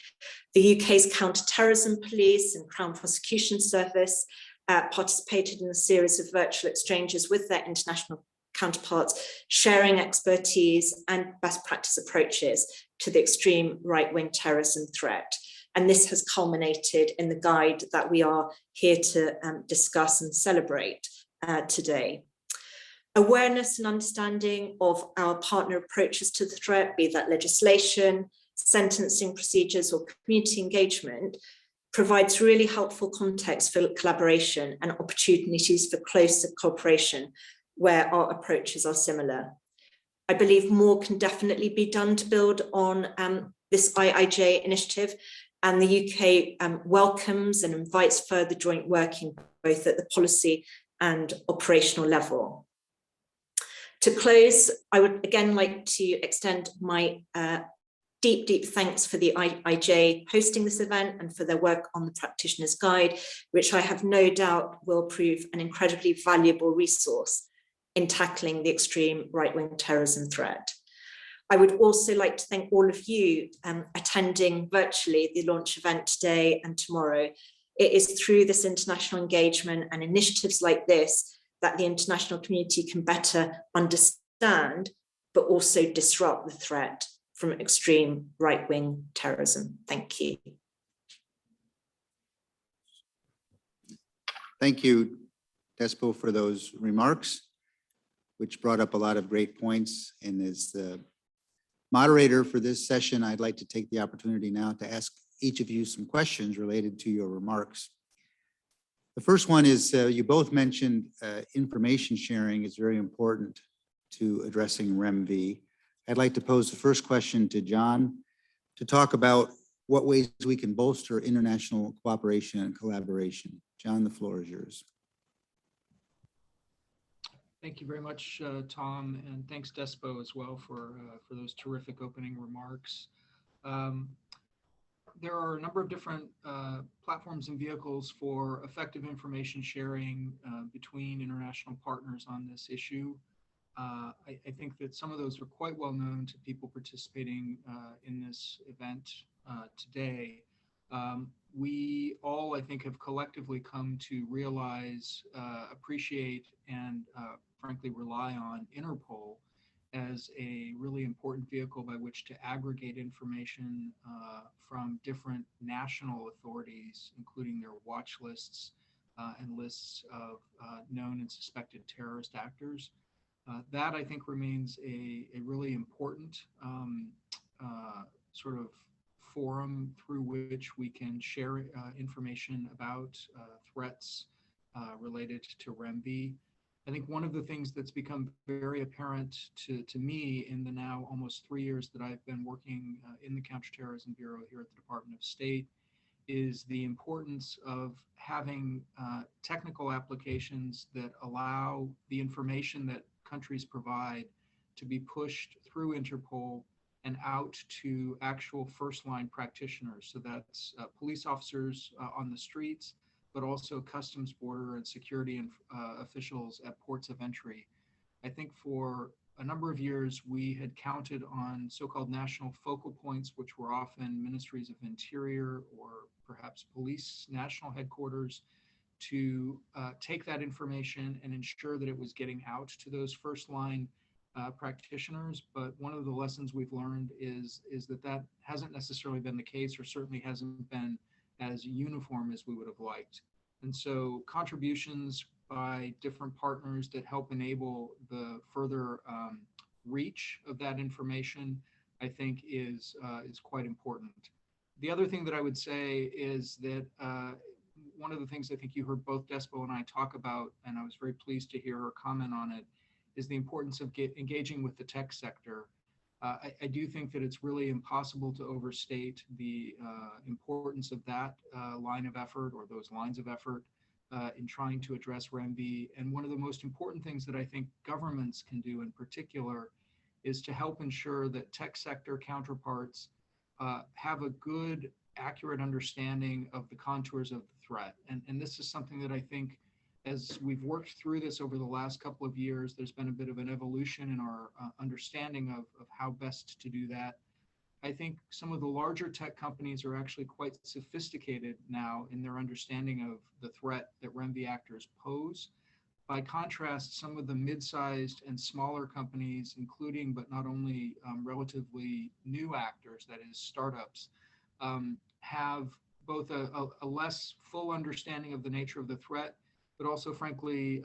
S4: The UK's Counter-Terrorism Police and Crown Prosecution Service participated in a series of virtual exchanges with their international counterparts, sharing expertise and best practice approaches to the extreme right-wing terrorism threat. And this has culminated in the guide that we are here to discuss and celebrate today. Awareness and understanding of our partner approaches to the threat, be that legislation, sentencing procedures, or community engagement, provides really helpful context for collaboration and opportunities for closer cooperation where our approaches are similar. I believe more can definitely be done to build on this IIJ initiative, and the UK welcomes and invites further joint working both at the policy and operational level. To close, I would again like to extend my deep thanks for the IIJ hosting this event and for their work on the Practitioner's Guide, which I have no doubt will prove an incredibly valuable resource in tackling the extreme right-wing terrorism threat. I would also like to thank all of you attending virtually the launch event today and tomorrow. It is through this international engagement and initiatives like this that the international community can better understand, but also disrupt the threat from extreme right-wing terrorism. Thank you.
S1: Thank you, Despo, for those remarks, which brought up a lot of great points. And as the moderator for this session, I'd like to take the opportunity now to ask each of you some questions related to your remarks. The first one is you both mentioned information sharing is very important to addressing REMVE. I'd like to pose the first question to John to talk about what ways we can bolster international cooperation and collaboration. John, the floor is yours.
S3: Thank you very much, Tom, and thanks, Despo, as well for those terrific opening remarks. There are a number of different platforms and vehicles for effective information sharing between international partners on this issue. I think that some of those are quite well known to people participating in this event today. We all, I think, have collectively come to realize, appreciate, and frankly rely on Interpol as a really important vehicle by which to aggregate information from different national authorities, including their watch lists and lists of known and suspected terrorist actors. That, I think, remains a really important sort of forum through which we can share information about threats related to REMVE. I think one of the things that's become very apparent to me in the now almost 3 years that I've been working in the Counterterrorism Bureau here at the Department of State is the importance of having technical applications that allow the information that countries provide to be pushed through Interpol and out to actual first-line practitioners. So that's police officers on the streets, but also customs, border, and security and officials at ports of entry. I think for a number of years, we had counted on so-called national focal points, which were often ministries of interior or perhaps police national headquarters, to take that information and ensure that it was getting out to those first-line practitioners. But one of the lessons we've learned is that that hasn't necessarily been the case, or certainly hasn't been as uniform as we would have liked. And so contributions by different partners that help enable the further reach of that information, I think is quite important. The other thing that I would say is that one of the things I think you heard both Despo and I talk about, and I was very pleased to hear her comment on it, is the importance of engaging with the tech sector. I do think that it's really impossible to overstate the importance of that line of effort or those lines of effort in trying to address REMVE. And one of the most important things that I think governments can do in particular is to help ensure that tech sector counterparts have a good, accurate understanding of the contours of the threat. And this is something that I think, as we've worked through this over the last couple of years, there's been a bit of an evolution in our understanding of how best to do that. I think some of the larger tech companies are actually quite sophisticated now in their understanding of the threat that REMVE actors pose. By contrast, some of the mid-sized and smaller companies, including but not only relatively new actors, that is startups, have both a less full understanding of the nature of the threat, but also, frankly,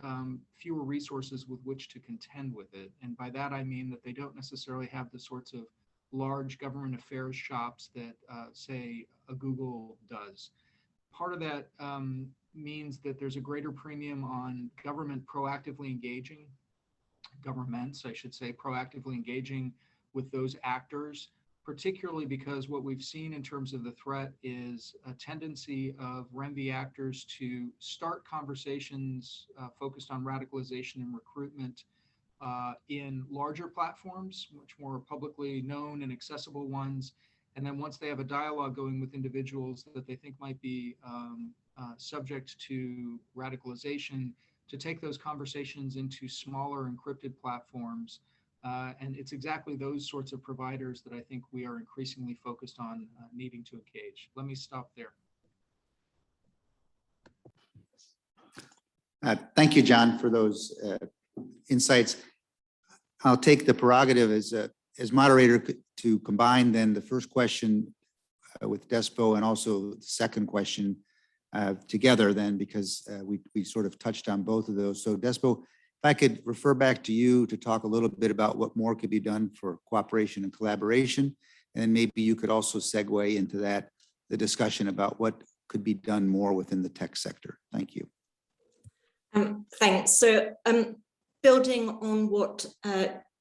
S3: fewer resources with which to contend with it. And by that, I mean that they don't necessarily have the sorts of large government affairs shops that, say, a Google does. Part of that means that there's a greater premium on governments, I should say, proactively engaging with those actors, particularly because what we've seen in terms of the threat is a tendency of REMVE actors to start conversations focused on radicalization and recruitment in larger platforms, much more publicly known and accessible ones. And then once they have a dialogue going with individuals that they think might be subject to radicalization, to take those conversations into smaller encrypted platforms. And it's exactly those sorts of providers that I think we are increasingly focused on needing to engage. Let me stop there.
S1: Thank you, John, for those insights. I'll take the prerogative as moderator to combine then the first question with Despo and also the second question together then, because we sort of touched on both of those. So Despo, if I could refer back to you to talk a little bit about what more could be done for cooperation and collaboration, and then maybe you could also segue into that, the discussion about what could be done more within the tech sector. Thank you.
S4: Thanks. So building on what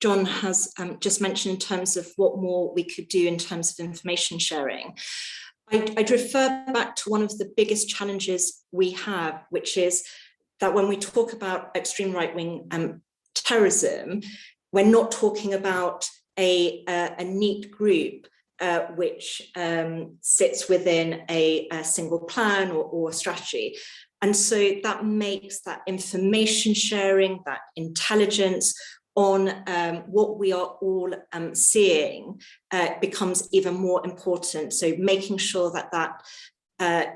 S4: John has just mentioned in terms of what more we could do in terms of information sharing, I'd refer back to one of the biggest challenges we have, which is that when we talk about extreme right-wing terrorism, we're not talking about a neat group which sits within a single plan or strategy. And so that makes that information sharing, that intelligence on what we are all seeing becomes even more important. So making sure that that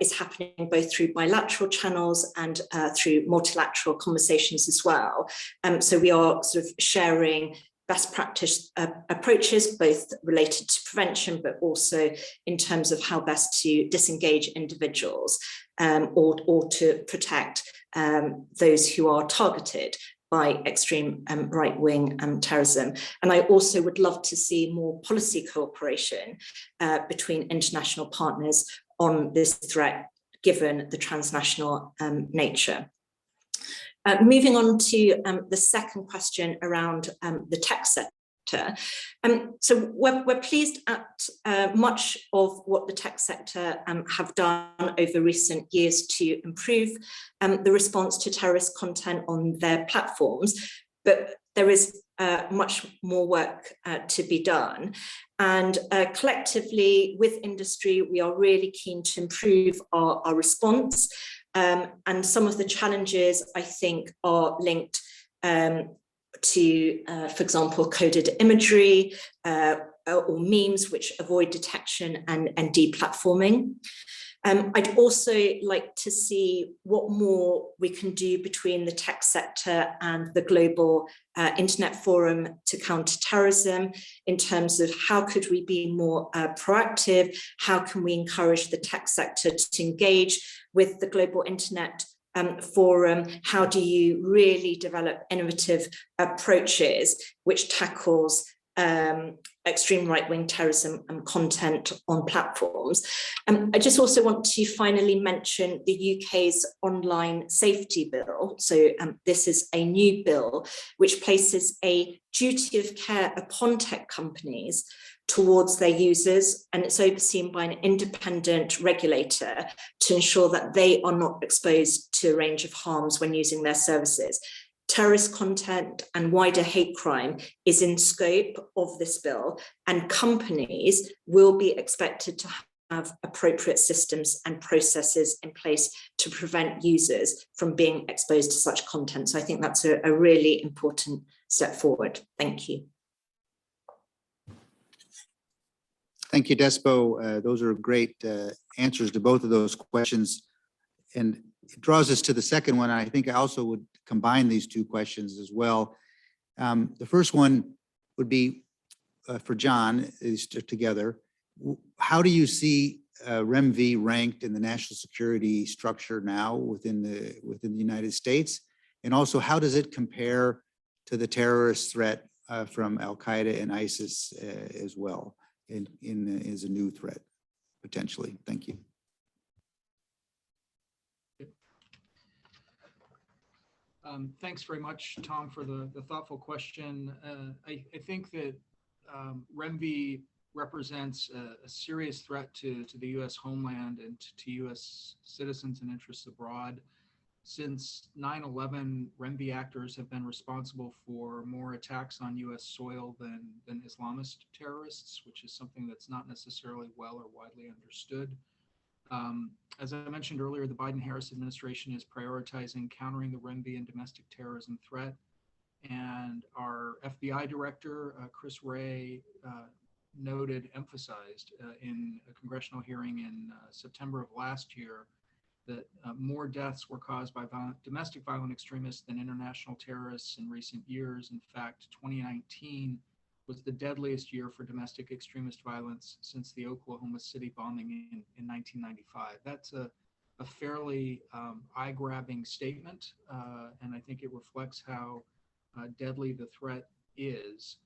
S4: is happening both through bilateral channels and through multilateral conversations as well. So we are sort of sharing best practice approaches, both related to prevention, but also in terms of how best to disengage individuals or to protect those who are targeted by extreme right-wing terrorism. And I also would love to see more policy cooperation between international partners on this threat, given the transnational nature. Moving on to the second question around the tech sector. So we're pleased at much of what the tech sector have done over recent years to improve the response to terrorist content on their platforms, but there is much more work to be done. And collectively with industry, we are really keen to improve our response. And some of the challenges, I think, are linked to, for example, coded imagery or memes which avoid detection and deplatforming. I'd also like to see what more we can do between the tech sector and the global Internet Forum to Counter Terrorism in terms of how could we be more proactive, how can we encourage the tech sector to engage with the global Internet Forum, how do you really develop innovative approaches which tackles extreme right-wing terrorism and content on platforms. I just also want to finally mention the UK's online safety bill. So this is a new bill which places a duty of care upon tech companies towards their users, and it's overseen by an independent regulator to ensure that they are not exposed to a range of harms when using their services. Terrorist content and wider hate crime is in scope of this bill, and companies will be expected to have appropriate systems and processes in place to prevent users from being exposed to such content. So I think that's a really important step forward. Thank you.
S1: Thank you, Despo. Those are great answers to both of those questions. And it draws us to the second one. I think I also would combine these two questions as well. The first one would be for John, is together. How do you see REMVE ranked in the national security structure now within the United States? And also, how does it compare to the terrorist threat from Al Qaeda and ISIS as well, as a new threat potentially? Thank you.
S3: Thanks very much, Tom, for the thoughtful question. I think that REMVE represents a serious threat to the U.S. homeland and to U.S. citizens and interests abroad. Since 9/11, REMVE actors have been responsible for more attacks on U.S. soil than Islamist terrorists, which is something that's not necessarily well or widely understood. As I mentioned earlier, the Biden-Harris administration is prioritizing countering the REMVE and domestic terrorism threat. And our FBI director, Chris Wray, emphasized in a congressional hearing in September of last year that more deaths were caused by domestic violent extremists than international terrorists in recent years. In fact, 2019 was the deadliest year for domestic extremist violence since the Oklahoma City bombing in 1995. That's a fairly eye-grabbing statement, and I think it reflects how deadly the threat is.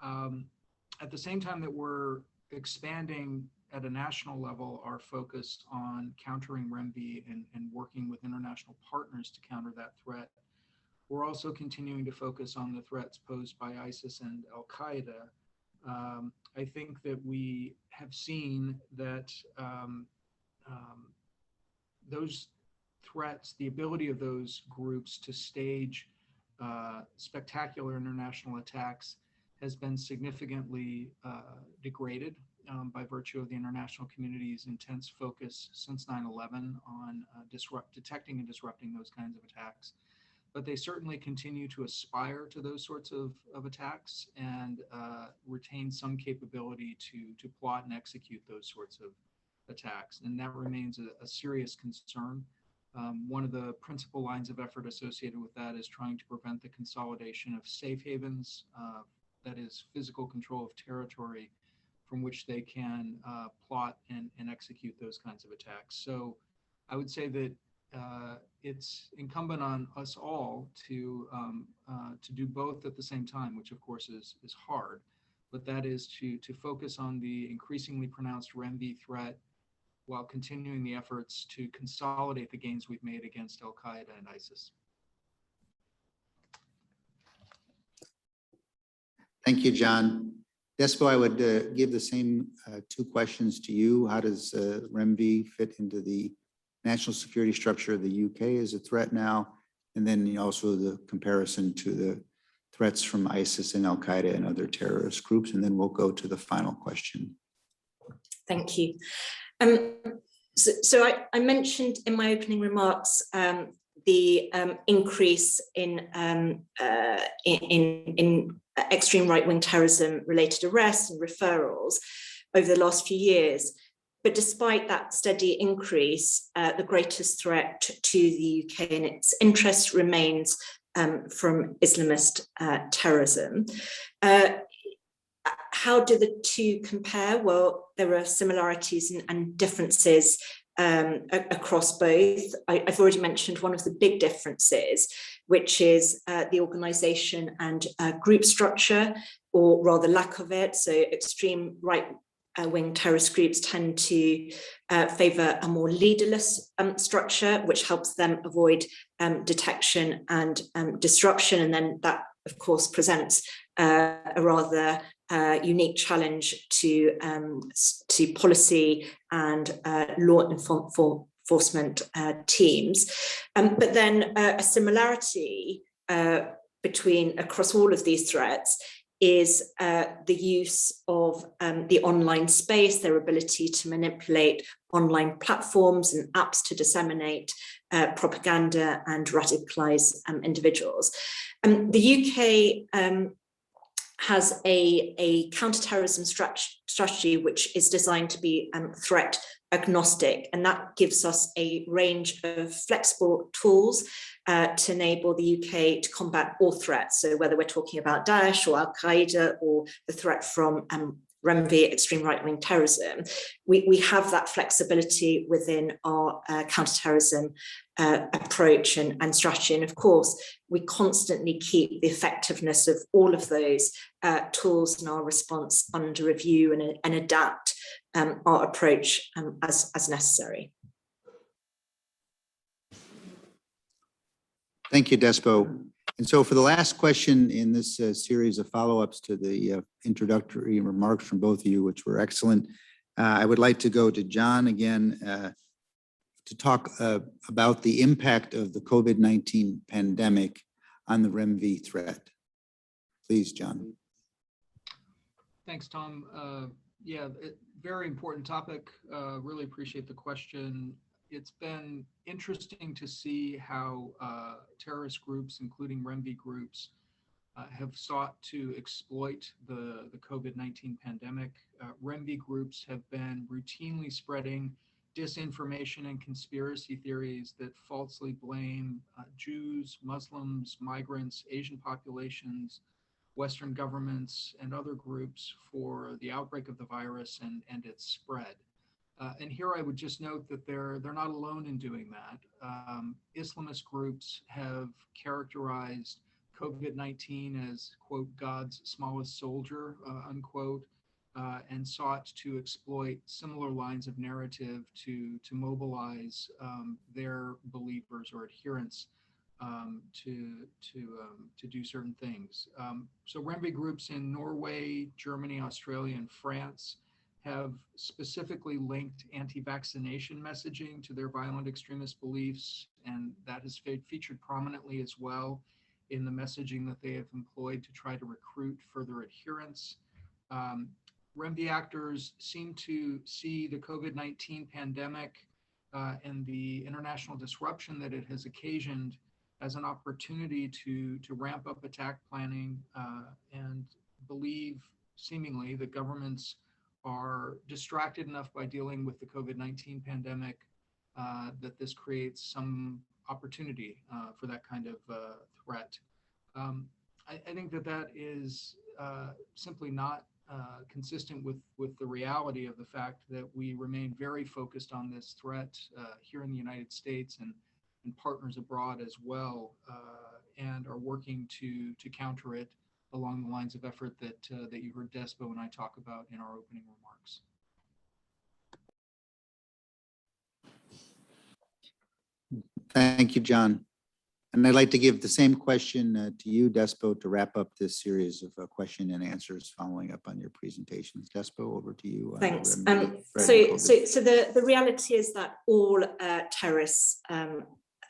S3: At the same time that we're expanding at a national level our focus on countering REMVE and working with international partners to counter that threat, we're also continuing to focus on the threats posed by ISIS and Al Qaeda. I think that we have seen that those threats, the ability of those groups to stage spectacular international attacks, has been significantly degraded by virtue of the international community's intense focus since 9/11 on detecting and disrupting those kinds of attacks. But they certainly continue to aspire to those sorts of attacks and retain some capability to plot and execute those sorts of attacks. And that remains a serious concern. One of the principal lines of effort associated with that is trying to prevent the consolidation of safe havens, that is physical control of territory from which they can plot and execute those kinds of attacks. So I would say that it's incumbent on us all to do both at the same time, which of course is hard, but that is to focus on the increasingly pronounced REMVE threat while continuing the efforts to consolidate the gains we've made against Al Qaeda and ISIS.
S1: Thank you, John. Despo, I would give the same two questions to you. How does REMVE fit into the national security structure of the UK as a threat now? And then also the comparison to the threats from ISIS and Al Qaeda and other terrorist groups. And then we'll go to the final question.
S4: Thank you. So I mentioned in my opening remarks the increase in extreme right-wing terrorism-related arrests and referrals over the last few years. But despite that steady increase, the greatest threat to the UK and its interests remains from Islamist terrorism. How do the two compare? Well, there are similarities and differences across both. I've already mentioned one of the big differences, which is the organisation and group structure, or rather lack of it. So extreme right-wing terrorist groups tend to favour a more leaderless structure, which helps them avoid detection and disruption. And then that, of course, presents a rather unique challenge to policy and law enforcement teams. But then a similarity across all of these threats is the use of the online space, their ability to manipulate online platforms and apps to disseminate propaganda and radicalise individuals. The UK has a counterterrorism strategy which is designed to be threat agnostic, and that gives us a range of flexible tools to enable the UK to combat all threats. So whether we're talking about Daesh or Al-Qaeda or the threat from REMVE, extreme right-wing terrorism, we have that flexibility within our counterterrorism approach and strategy. And of course, we constantly keep the effectiveness of all of those tools and our response under review and adapt our approach as necessary.
S1: Thank you, Despo. And so for the last question in this series of follow-ups to the introductory remarks from both of you, which were excellent, I would like to go to John again to talk about the impact of the COVID-19 pandemic on the REMVE threat. Please, John.
S3: Thanks, Tom. Yeah, very important topic. Really appreciate the question. It's been interesting to see how terrorist groups, including REMVE groups, have sought to exploit the COVID-19 pandemic. REMVE groups have been routinely spreading disinformation and conspiracy theories that falsely blame Jews, Muslims, migrants, Asian populations, Western governments, and other groups for the outbreak of the virus and its spread. And here I would just note that they're not alone in doing that. Islamist groups have characterized COVID-19 as, quote, God's smallest soldier, unquote, and sought to exploit similar lines of narrative to mobilize their believers or adherents to do certain things. So REMVE groups in Norway, Germany, Australia, and France have specifically linked anti-vaccination messaging to their violent extremist beliefs, and that has featured prominently as well in the messaging that they have employed to try to recruit further adherents. REMVE actors seem to see the COVID-19 pandemic and the international disruption that it has occasioned as an opportunity to ramp up attack planning and believe seemingly that governments are distracted enough by dealing with the COVID-19 pandemic that this creates some opportunity for that kind of threat. I think that is simply not consistent with the reality of the fact that we remain very focused on this threat here in the United States and partners abroad as well, and are working to counter it along the lines of effort that you heard Despo and I talk about in our opening remarks.
S1: Thank you, John. And I'd like to give the same question to you, Despo, to wrap up this series of question and answers following up on your presentations. Despo, over to you.
S4: Thanks. So the reality is that all terrorists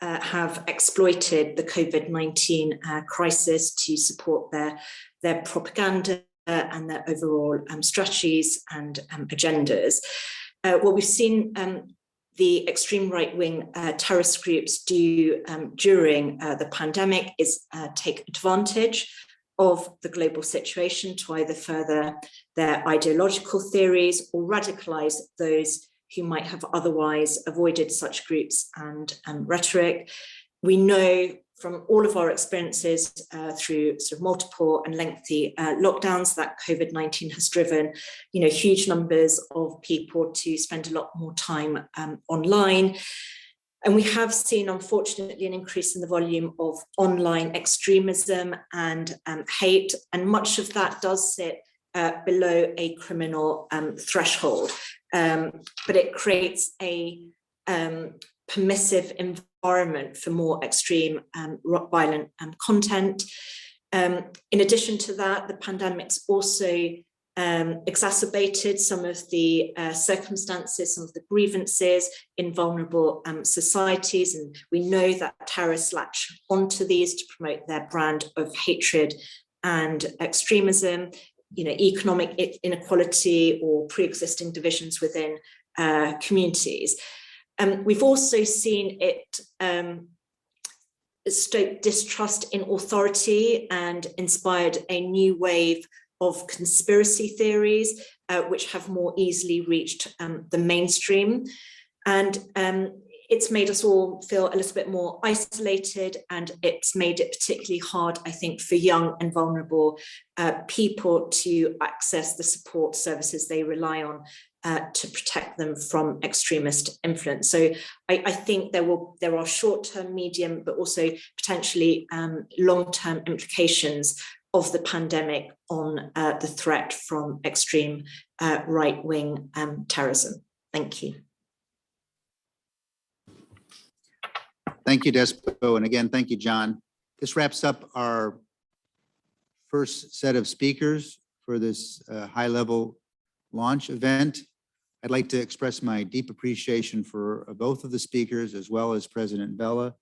S4: have exploited the COVID-19 crisis to support their propaganda and their overall strategies and agendas. What we've seen the extreme right-wing terrorist groups do during the pandemic is take advantage of the global situation to either further their ideological theories or radicalize those who might have otherwise avoided such groups and rhetoric. We know from all of our experiences through sort of multiple and lengthy lockdowns that COVID-19 has driven, huge numbers of people to spend a lot more time online. And we have seen, unfortunately, an increase in the volume of online extremism and hate, and much of that does sit below a criminal threshold, but it creates a permissive environment for more extreme violent content. In addition to that, the pandemic's also exacerbated some of the circumstances, some of the grievances in vulnerable societies. And we know that terrorists latch onto these to promote their brand of hatred and extremism, economic inequality or pre-existing divisions within communities. We've also seen it stoke distrust in authority and inspired a new wave of conspiracy theories, which have more easily reached the mainstream. And it's made us all feel a little bit more isolated, and it's made it particularly hard, I think, for young and vulnerable people to access the support services they rely on to protect them from extremist influence. So I think there are short-term, medium, but also potentially long-term implications of the pandemic on the threat from extreme right-wing terrorism. Thank you.
S1: Thank you, Despo. And again, thank you, John. This wraps up our first set of speakers for this high-level launch event. I'd like to express my deep appreciation for both of the speakers, as well as President Vella,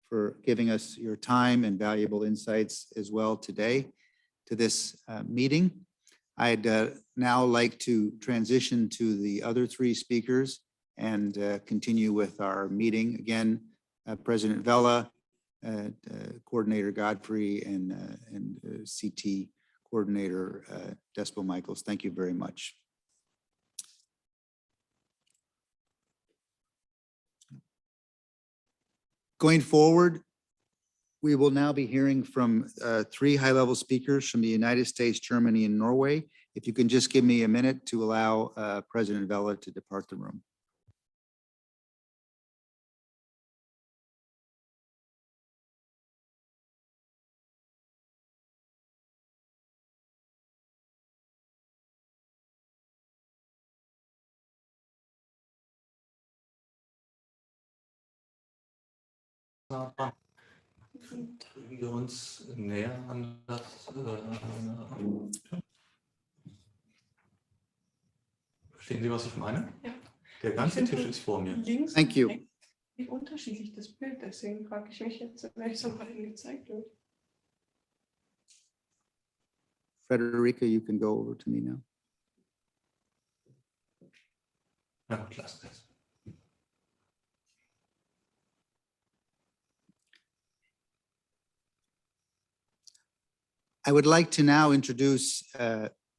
S1: for giving us your time and valuable insights as well today to this meeting. I'd now like to transition to the other three speakers and continue with our meeting. Again, President Vella, Coordinator Godfrey, and CT Coordinator Despo Michaels. Thank you very much. Going forward, we will now be hearing from three high-level speakers from the United States, Germany, and Norway. If you can just give me a minute to allow President Vella to depart the room.
S5: Wir uns näher an das verstehen Sie, was ich meine? Ja. Der ganze Tisch ist vor mir.
S6: Links
S1: Thank you.
S6: wie unterschiedlich das Bild, deswegen frage ich mich jetzt, welches am beiden gezeigt wird.
S1: Frederica, you can go over to me now.
S5: Ja, gut, lass das.
S1: I would like to now introduce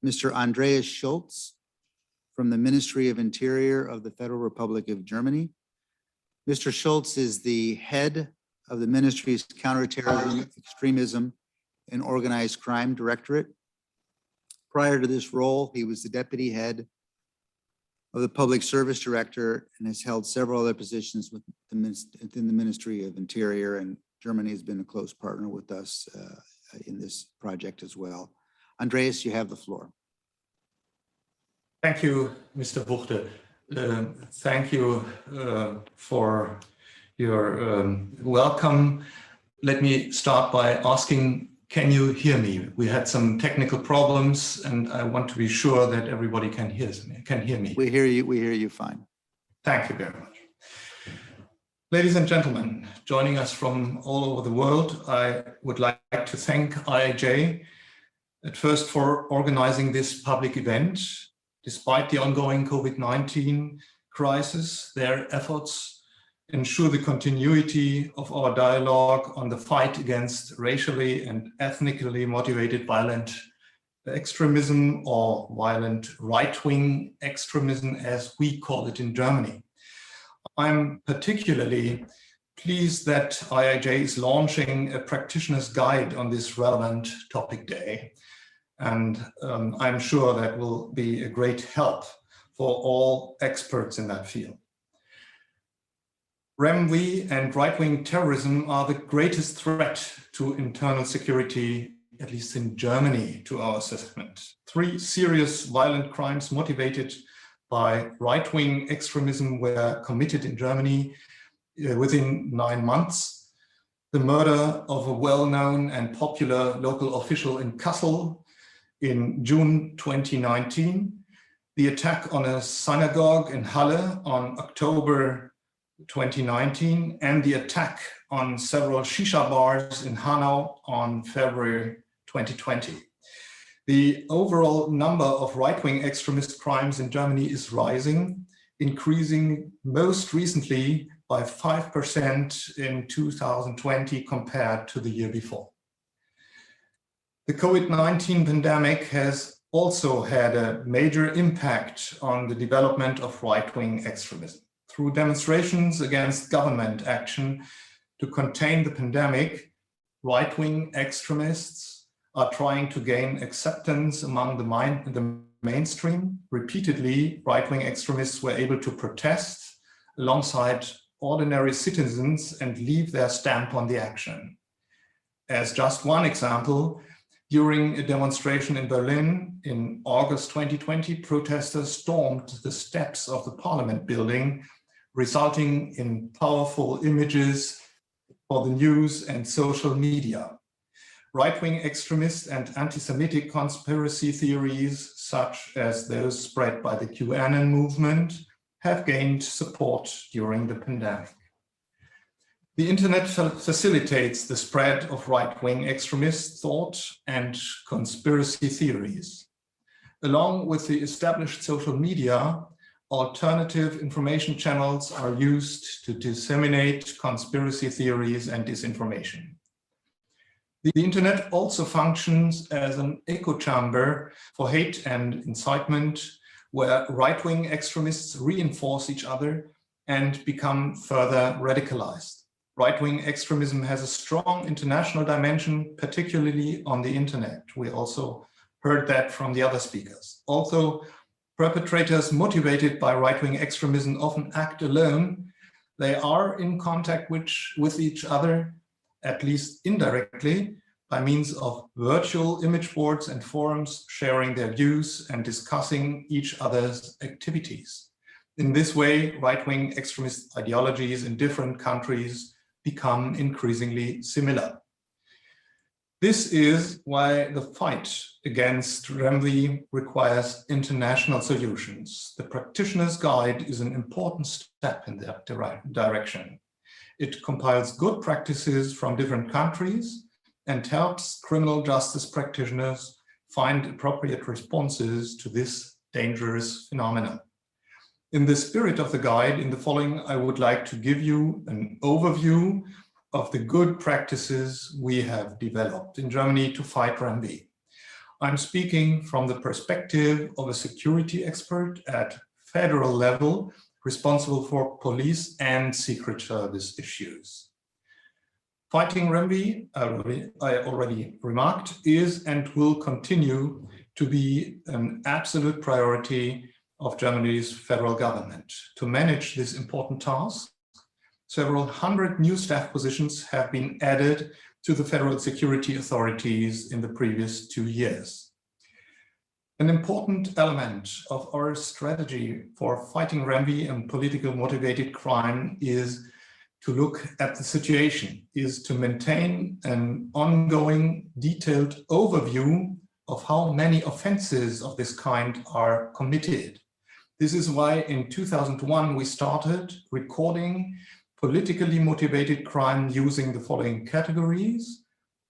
S1: Mr. Andreas Schulz from the Ministry of Interior of the Federal Republic of Germany. Mr. Schulz is the head of the ministry's Counterterrorism, Extremism, and Organized Crime Directorate. Prior to this role, he was the deputy head of the Public Service Director and has held several other positions within the Ministry of Interior, and Germany has been a close partner with us in this project as well. Andreas, you have the floor.
S5: Thank you, Mr. Buchte. Thank you for your welcome. Let me start by asking, can you hear me? We had some technical problems and I want to be sure that everybody can hear me.
S1: We hear you fine.
S5: Thank you very much. Ladies and gentlemen, joining us from all over the world, I would like to thank IIJ at first for organizing this public event. Despite the ongoing COVID-19 crisis, their efforts ensure the continuity of our dialogue on the fight against racially and ethnically motivated violent extremism, or violent right-wing extremism, as we call it in Germany. I'm particularly pleased that IIJ is launching a practitioner's guide on this relevant topic day. And I'm sure that will be a great help for all experts in that field. REMVE and right-wing terrorism are the greatest threat to internal security, at least in Germany, to our assessment. 3 serious violent crimes motivated by right-wing extremism were committed in Germany within 9 months. The murder of a well-known and popular local official in Kassel in June 2019, the attack on a synagogue in Halle on October 2019, and the attack on several shisha bars in Hanau on February 2020. The overall number of right-wing extremist crimes in Germany is rising, increasing most recently by 5% in 2020 compared to the year before. The COVID-19 pandemic has also had a major impact on the development of right-wing extremism. Through demonstrations against government action to contain the pandemic, right-wing extremists are trying to gain acceptance among the mainstream. Repeatedly, right-wing extremists were able to protest alongside ordinary citizens and leave their stamp on the action. As just one example, during a demonstration in Berlin in August 2020, protesters stormed the steps of the Parliament building, resulting in powerful images for the news and social media. Right-wing extremist and anti-Semitic conspiracy theories, such as those spread by the QAnon movement, have gained support during the pandemic. The internet facilitates the spread of right-wing extremist thought and conspiracy theories. Along with the established social media, alternative information channels are used to disseminate conspiracy theories and disinformation. The internet also functions as an echo chamber for hate and incitement, where right-wing extremists reinforce each other and become further radicalized. Right-wing extremism has a strong international dimension, particularly on the internet. We also heard that from the other speakers. Although perpetrators motivated by right-wing extremism often act alone, they are in contact with each other, at least indirectly, by means of virtual image boards and forums, sharing their views and discussing each other's activities. In this way, right-wing extremist ideologies in different countries become increasingly similar. This is why the fight against REMVE requires international solutions. The Practitioner's Guide is an important step in that direction. It compiles good practices from different countries and helps criminal justice practitioners find appropriate responses to this dangerous phenomenon. In the spirit of the guide, in the following, I would like to give you an overview of the good practices we have developed in Germany to fight REMVE. I'm speaking from the perspective of a security expert at federal level, responsible for police and secret service issues. Fighting REMVE, I already remarked, is and will continue to be an absolute priority of Germany's federal government. To manage this important task, several hundred new staff positions have been added to the federal security authorities in the previous 2 years. An important element of our strategy for fighting REMVE and politically motivated crime is to look at the situation, is to maintain an ongoing detailed overview of how many offenses of this kind are committed. This is why in 2001 we started recording politically motivated crime using the following categories: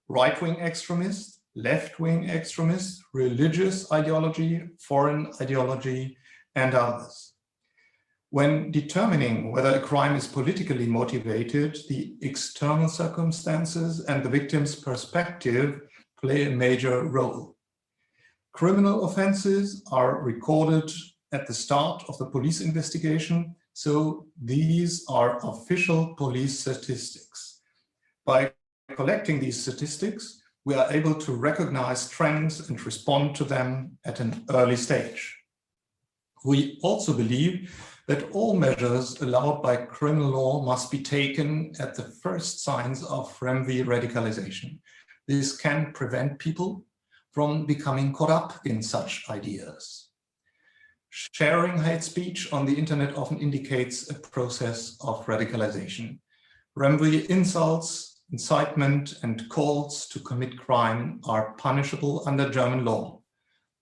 S5: right-wing extremists, left-wing extremists, religious ideology, foreign ideology, and others. When determining whether a crime is politically motivated, the external circumstances and the victim's perspective play a major role. Criminal offenses are recorded at the start of the police investigation So these are official police statistics. By collecting these statistics, we are able to recognize trends and respond to them at an early stage. We also believe that all measures allowed by criminal law must be taken at the first signs of REMVE radicalization. This can prevent people from becoming caught up in such ideas. Sharing hate speech on the internet often indicates a process of radicalization. REMVE insults, incitement, and calls to commit crime are punishable under German law.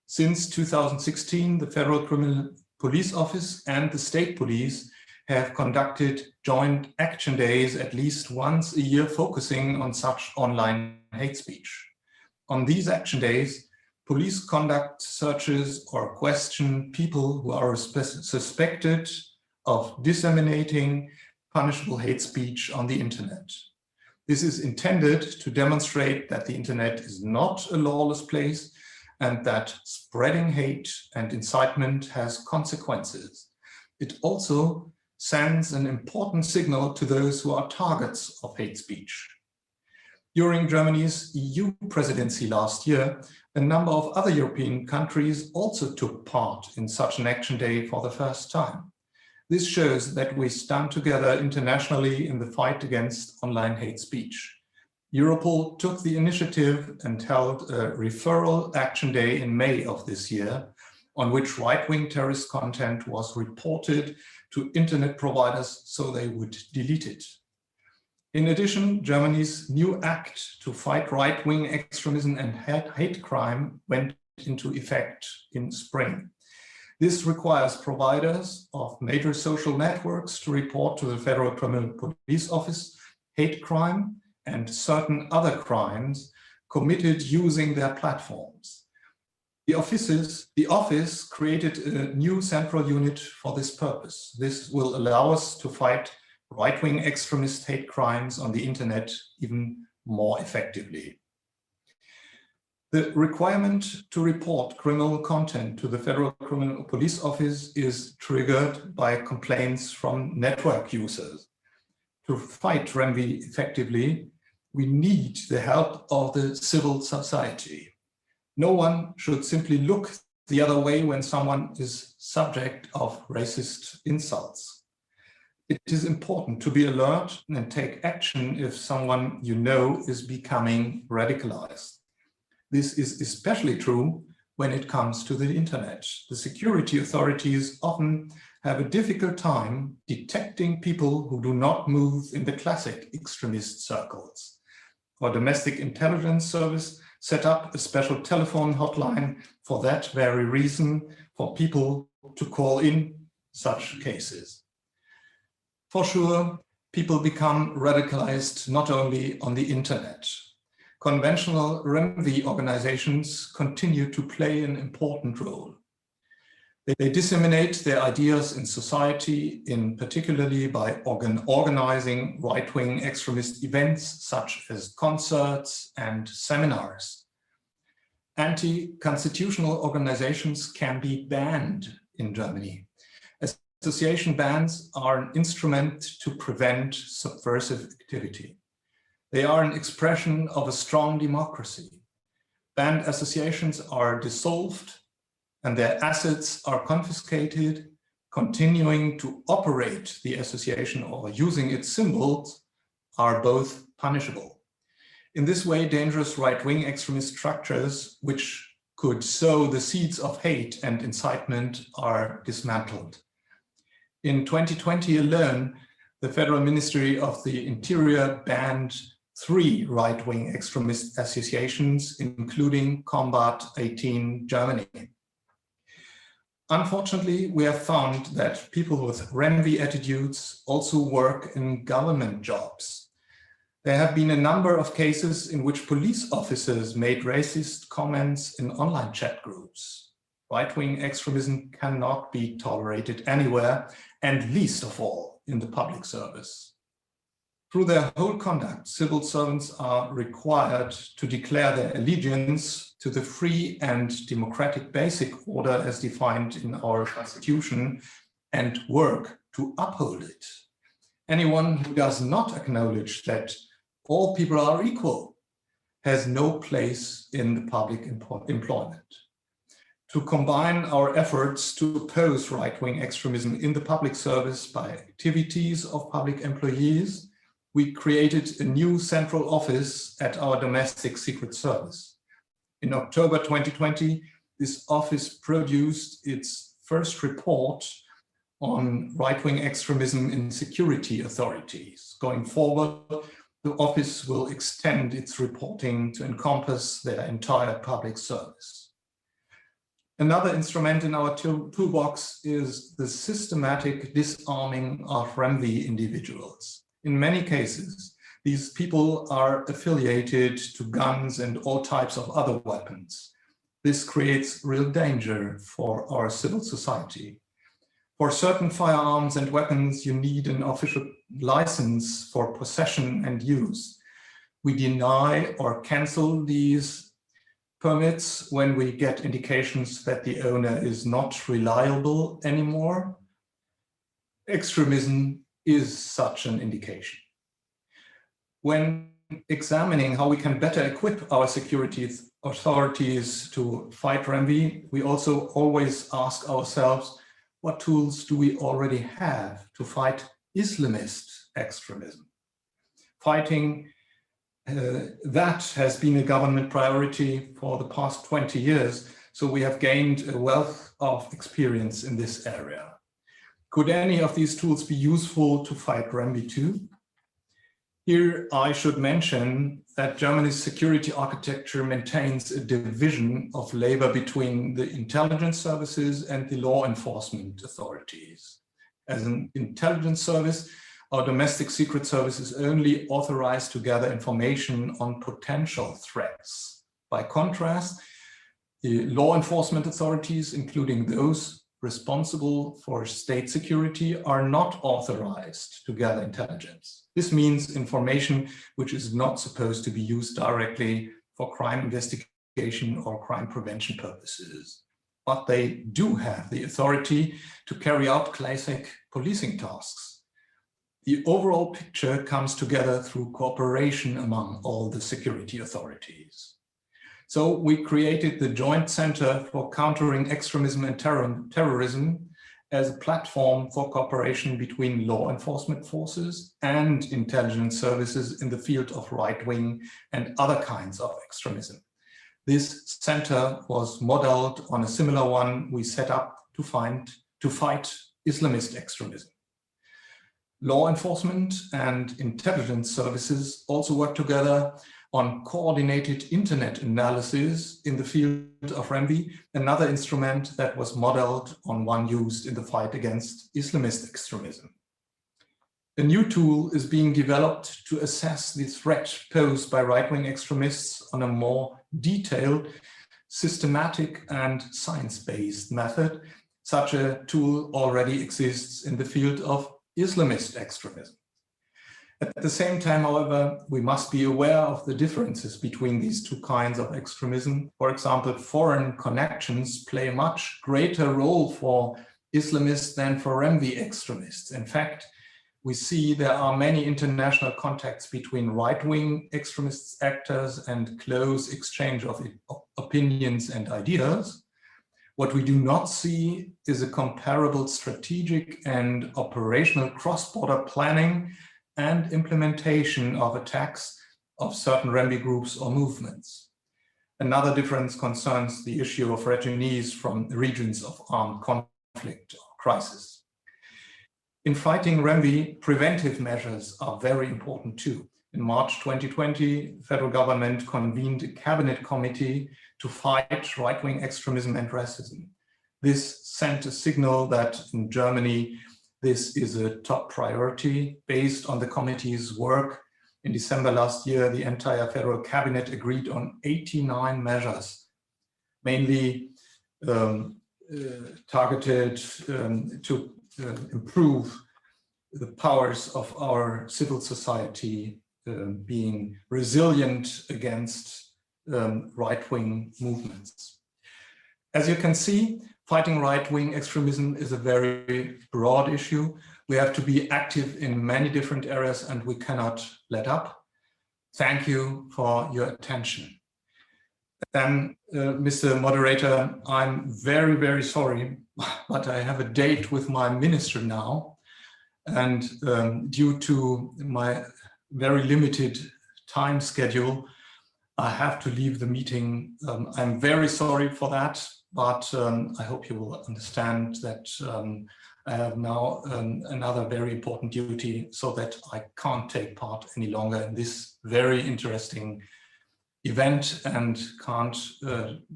S5: Since 2016, the Federal Criminal Police Office and the State Police have conducted joint action days at least once a year focusing on such online hate speech. On these action days, police conduct searches or question people who are suspected of disseminating punishable hate speech on the internet. This is intended to demonstrate that the internet is not a lawless place and that spreading hate and incitement has consequences. It also sends an important signal to those who are targets of hate speech. During Germany's EU presidency last year, a number of other European countries also took part in such an action day for the first time. This shows that we stand together internationally in the fight against online hate speech. Europol took the initiative and held a referral action day in May of this year, on which right-wing terrorist content was reported to internet providers so they would delete it. In addition, Germany's new act to fight right-wing extremism and hate crime went into effect in spring. This requires providers of major social networks to report to the Federal Criminal Police Office hate crime and certain other crimes committed using their platforms. The office created a new central unit for this purpose. This will allow us to fight right-wing extremist hate crimes on the internet even more effectively. The requirement to report criminal content to the Federal Criminal Police Office is triggered by complaints from network users. To fight REMVE effectively, we need the help of the civil society. No one should simply look the other way when someone is subject of racist insults. It is important to be alert and take action if someone you know is becoming radicalized. This is especially true when it comes to the internet. The security authorities often have a difficult time detecting people who do not move in the classic extremist circles. Our domestic intelligence service set up a special telephone hotline for that very reason, for people to call in such cases. For sure, people become radicalized not only on the internet. Conventional REMVE organizations continue to play an important role. They disseminate their ideas in society, particularly by organizing right-wing extremist events such as concerts and seminars. Anti-constitutional organizations can be banned in Germany. Association bans are an instrument to prevent subversive activity. They are an expression of a strong democracy. Banned associations are dissolved and their assets are confiscated. Continuing to operate the association or using its symbols are both punishable. In this way, dangerous right-wing extremist structures, which could sow the seeds of hate and incitement, are dismantled. In 2020 alone, the Federal Ministry of the Interior banned 3 right-wing extremist associations, including Combat 18 Germany. Unfortunately, we have found that people with REMVE attitudes also work in government jobs. There have been a number of cases in which police officers made racist comments in online chat groups. Right-wing extremism cannot be tolerated anywhere, and least of all in the public service. Through their whole conduct, civil servants are required to declare their allegiance to the free and democratic basic order as defined in our Constitution and work to uphold it. Anyone who does not acknowledge that all people are equal has no place in the public employment. To combine our efforts to oppose right-wing extremism in the public service by activities of public employees, we created a new central office at our domestic secret service. In October 2020, this office produced its first report on right-wing extremism in security authorities. Going forward, the office will extend its reporting to encompass their entire public service. Another instrument in our toolbox is the systematic disarming of REMVE individuals. In many cases, these people are affiliated to guns and all types of other weapons. This creates real danger for our civil society. For certain firearms and weapons, you need an official license for possession and use. We deny or cancel these permits when we get indications that the owner is not reliable anymore. Extremism is such an indication. When examining how we can better equip our security authorities to fight REMVE, we also always ask ourselves, what tools do we already have to fight Islamist extremism? Fighting that has been a government priority for the past 20 years, so we have gained a wealth of experience in this area. Could any of these tools be useful to fight REMVE too? Here I should mention that Germany's security architecture maintains a division of labor between the intelligence services and the law enforcement authorities. As an intelligence service, our domestic secret service is only authorized to gather information on potential threats. By contrast, the law enforcement authorities, including those responsible for state security, are not authorized to gather intelligence. This means information which is not supposed to be used directly for crime investigation or crime prevention purposes. But they do have the authority to carry out classic policing tasks. The overall picture comes together through cooperation among all the security authorities. So we created the Joint Center for Countering Extremism and Terrorism as a platform for cooperation between law enforcement forces and intelligence services in the field of right-wing and other kinds of extremism. This center was modeled on a similar one we set up to fight Islamist extremism. Law enforcement and intelligence services also work together on coordinated internet analysis in the field of REMVE, another instrument that was modeled on one used in the fight against Islamist extremism. A new tool is being developed to assess the threat posed by right-wing extremists on a more detailed, systematic, and science-based method. Such a tool already exists in the field of Islamist extremism. At the same time, however, we must be aware of the differences between these two kinds of extremism. For example, foreign connections play a much greater role for Islamists than for REMVE extremists. In fact, we see there are many international contacts between right-wing extremist actors and close exchange of opinions and ideas. What we do not see is a comparable strategic and operational cross-border planning and implementation of attacks of certain REMVE groups or movements. Another difference concerns the issue of returnees from regions of armed conflict or crisis. In fighting REMVE, preventive measures are very important too. In March 2020, the federal government convened a cabinet committee to fight right-wing extremism and racism. This sent a signal that in Germany, this is a top priority. Based on the committee's work, in December last year, the entire federal cabinet agreed on 89 measures, mainly targeted to improve the powers of our civil society being resilient against right-wing movements. As you can see, fighting right-wing extremism is a very broad issue. We have to be active in many different areas and we cannot let up. Thank you for your attention. Then, Mr. Moderator, I'm very, very sorry, but I have a date with my minister now. And due to my very limited time schedule, I have to leave the meeting. I'm very sorry for that, but I hope you will understand that I have now another very important duty, so that I can't take part any longer in this very interesting event and can't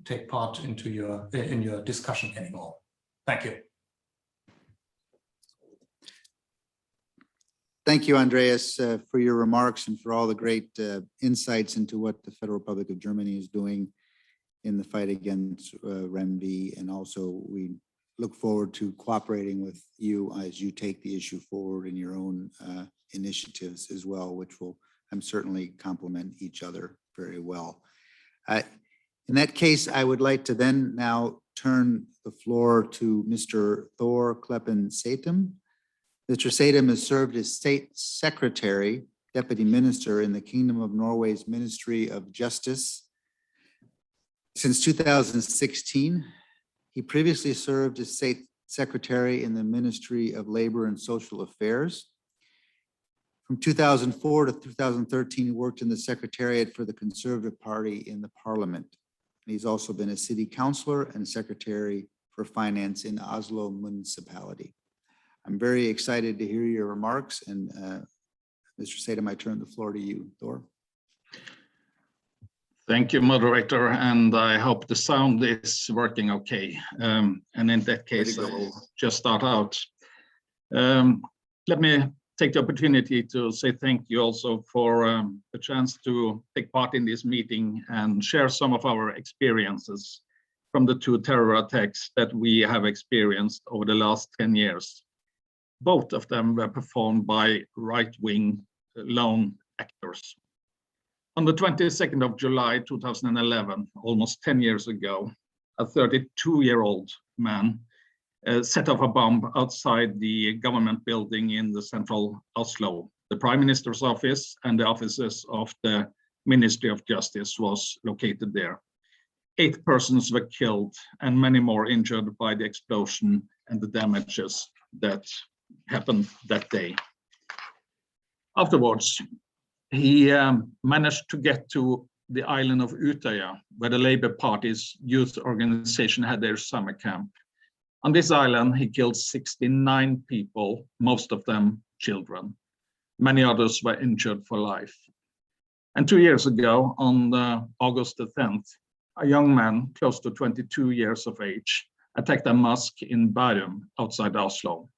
S5: take part into in your discussion anymore. Thank you.
S1: Thank you, Andreas, for your remarks and for all the great insights into what the Federal Republic of Germany is doing in the fight against REMVE. And also we look forward to cooperating with you as you take the issue forward in your own initiatives as well, which will, I'm certainly, complement each other very well. In that case, I would like to then now turn the floor to Mr. Thor Kleppen Satem. Mr. Satem has served as State Secretary, Deputy Minister in the Kingdom of Norway's Ministry of Justice since 2016. He previously served as State Secretary in the Ministry of Labor and Social Affairs. From 2004 to 2013, he worked in the Secretariat for the Conservative Party in the Parliament. And he's also been a city councillor and Secretary for Finance in Oslo Municipality. I'm very excited to hear your remarks, and Mr. Satem, I turn the floor to you, Thor.
S7: Thank you, moderator, and I hope the sound is working okay. And in that case, I will just start out. Let me take the opportunity to say thank you also for the chance to take part in this meeting and share some of our experiences from the 2 terror attacks that we have experienced over the last 10 years. Both of them were performed by right-wing lone actors. On the 22nd of July 2011, almost 10 years ago, a 32-year-old man set off a bomb outside the government building in the central Oslo. The Prime Minister's office and the offices of the Ministry of Justice was located there. 8 persons were killed and many more injured by the explosion and the damages that happened that day. Afterwards, he managed to get to the island of Utøya, where the Labour Party's youth organization had their summer camp. On this island, he killed 69 people, most of them children. Many others were injured for life. And 2 years ago, on August the 10th, a young man close to 22 years of age attacked a mosque in Bærum outside Oslo.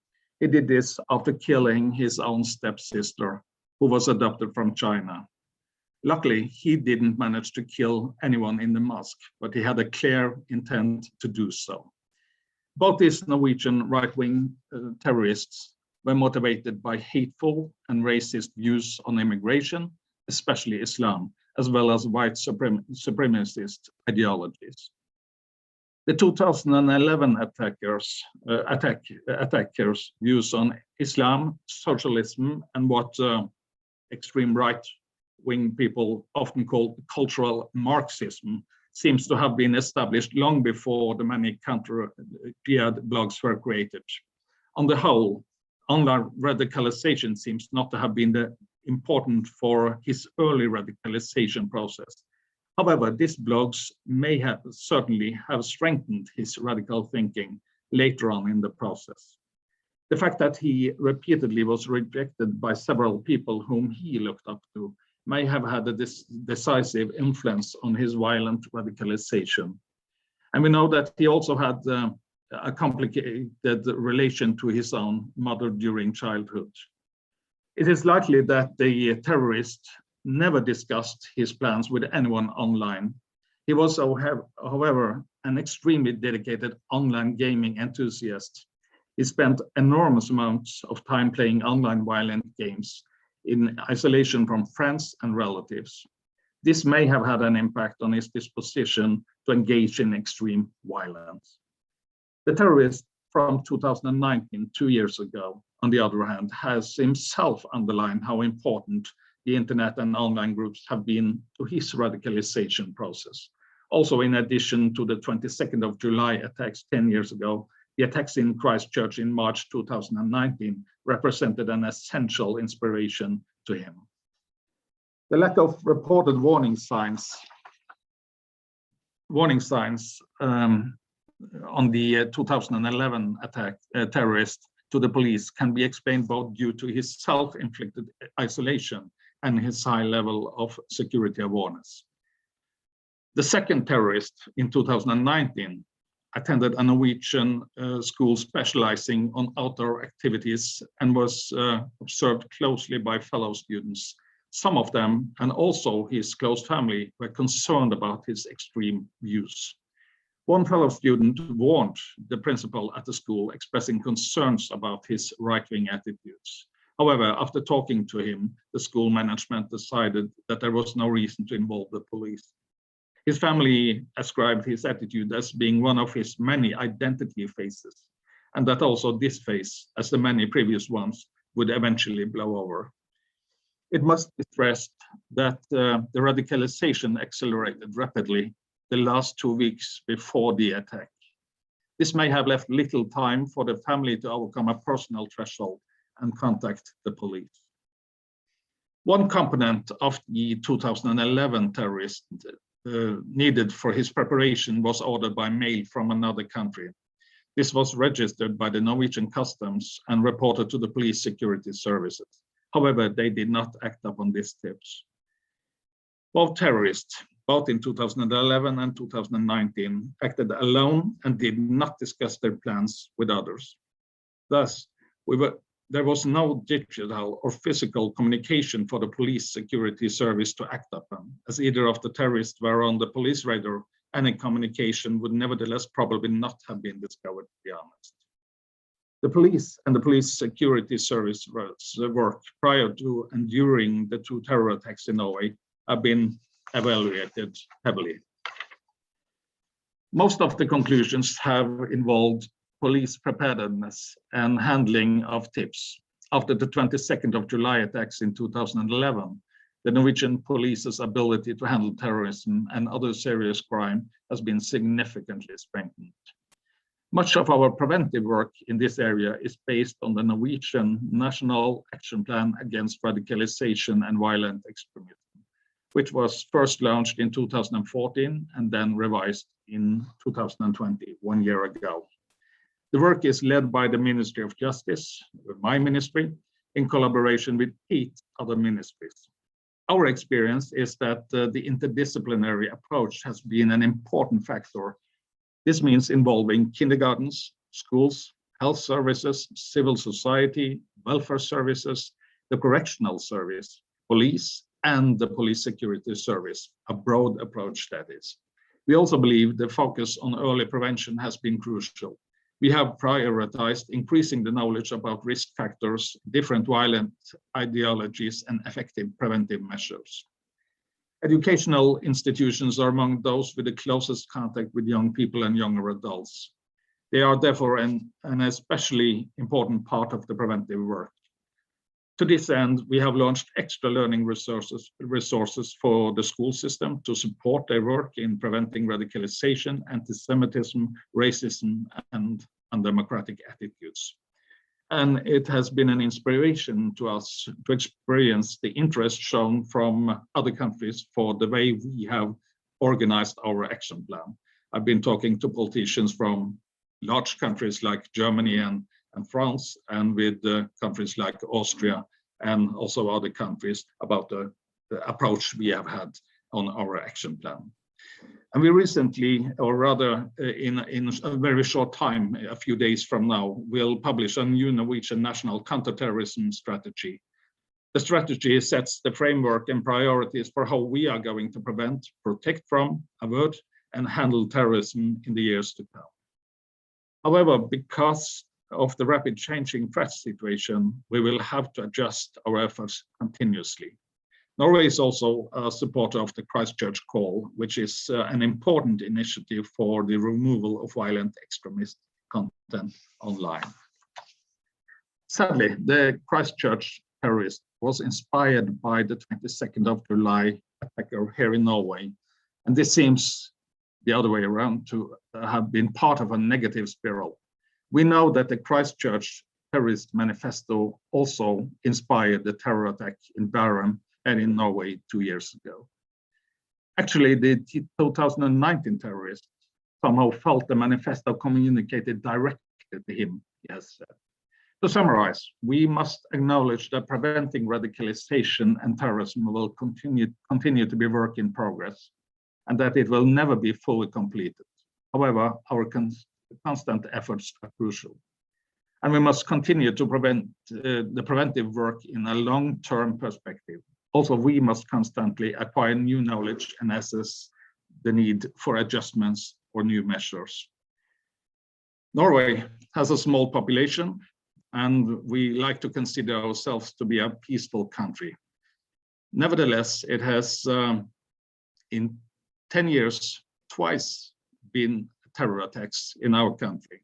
S7: He did this after killing his own stepsister, who was adopted from China. Luckily, he didn't manage to kill anyone in the mosque, but he had a clear intent to do so. Both these Norwegian right-wing terrorists were motivated by hateful and racist views on immigration, especially Islam, as well as white supremacist ideologies. The 2011 attackers' views on Islam, socialism, and what extreme right-wing people often call cultural Marxism seems to have been established long before the many counter-jihad blogs were created. On the whole, online radicalization seems not to have been important for his early radicalization process. However, these blogs may have certainly have strengthened his radical thinking later on in the process. The fact that he repeatedly was rejected by several people whom he looked up to may have had a decisive influence on his violent radicalization. And we know that he also had a complicated relation to his own mother during childhood. It is likely that the terrorist never discussed his plans with anyone online. He was, however, an extremely dedicated online gaming enthusiast. He spent enormous amounts of time playing online violent games in isolation from friends and relatives. This may have had an impact on his disposition to engage in extreme violence. The terrorist from 2019, 2 years ago, on the other hand, has himself underlined how important the internet and online groups have been to his radicalization process. Also, in addition to the 22nd of July attacks 10 years ago, the attacks in Christchurch in March 2019 represented an essential inspiration to him. The lack of reported warning signs on the 2011 attack terrorist to the police can be explained both due to his self-inflicted isolation and his high level of security awareness. The second terrorist in 2019 attended a Norwegian school specializing on outdoor activities and was observed closely by fellow students. Some of them, and also his close family, were concerned about his extreme views. One fellow student warned the principal at the school, expressing concerns about his right-wing attitudes. However, after talking to him, the school management decided that there was no reason to involve the police. His family ascribed his attitude as being one of his many identity phases, and that also this phase, as the many previous ones, would eventually blow over. It must be stressed that the radicalization accelerated rapidly the last 2 weeks before the attack. This may have left little time for the family to overcome a personal threshold and contact the police. One component of the 2011 terrorist needed for his preparation was ordered by mail from another country. This was registered by the Norwegian Customs and reported to the police security services. However, they did not act upon these tips. Both terrorists, both in 2011 and 2019, acted alone and did not discuss their plans with others. Thus, there was no digital or physical communication for the police security service to act upon, as either of the terrorists were on the police radar. Any communication would nevertheless probably not have been discovered, to be honest. The police and the police security service work prior to and during the 2 terror attacks in Norway have been evaluated heavily. Most of the conclusions have involved police preparedness and handling of tips. After the 22nd of July attacks in 2011, the Norwegian police's ability to handle terrorism and other serious crime has been significantly strengthened. Much of our preventive work in this area is based on the Norwegian National Action Plan Against Radicalization and Violent Extremism, which was first launched in 2014 and then revised in 2020, 1 year ago. The work is led by the Ministry of Justice, my ministry, in collaboration with 8 other ministries. Our experience is that the interdisciplinary approach has been an important factor. This means involving kindergartens, schools, health services, civil society, welfare services, the correctional service, police, and the police security service, a broad approach that is. We also believe the focus on early prevention has been crucial. We have prioritized increasing the knowledge about risk factors, different violent ideologies, and effective preventive measures. Educational institutions are among those with the closest contact with young people and younger adults. They are therefore an especially important part of the preventive work. To this end, we have launched extra learning resources for the school system to support their work in preventing radicalization, anti-Semitism, racism, and undemocratic attitudes. And it has been an inspiration to us to experience the interest shown from other countries for the way we have organized our action plan. I've been talking to politicians from large countries like Germany and France, and with countries like Austria and also other countries about the approach we have had on our action plan. And we recently, or rather in a very short time, a few days from now, will publish a new Norwegian national counterterrorism strategy. The strategy sets the framework and priorities for how we are going to prevent, protect from, avert, and handle terrorism in the years to come. However, because of the rapid changing threat situation, we will have to adjust our efforts continuously. Norway is also a supporter of the Christchurch Call, which is an important initiative for the removal of violent extremists content online. Sadly, the Christchurch terrorist was inspired by the 22nd of July attacker here in Norway, and this seems the other way around to have been part of a negative spiral. We know that the Christchurch terrorist manifesto also inspired the terror attack in Bærum and in Norway 2 years ago. Actually, the 2019 terrorist somehow felt the manifesto communicated directly to him, he has said. To summarize, we must acknowledge that preventing radicalization and terrorism will continue to be work in progress, and that it will never be fully completed. However, our constant efforts are crucial. And we must continue to prevent the preventive work in a long-term perspective. Also, we must constantly acquire new knowledge and assess the need for adjustments or new measures. Norway has a small population, and we like to consider ourselves to be a peaceful country. Nevertheless, it has, in 10 years, twice been terror attacks in our country.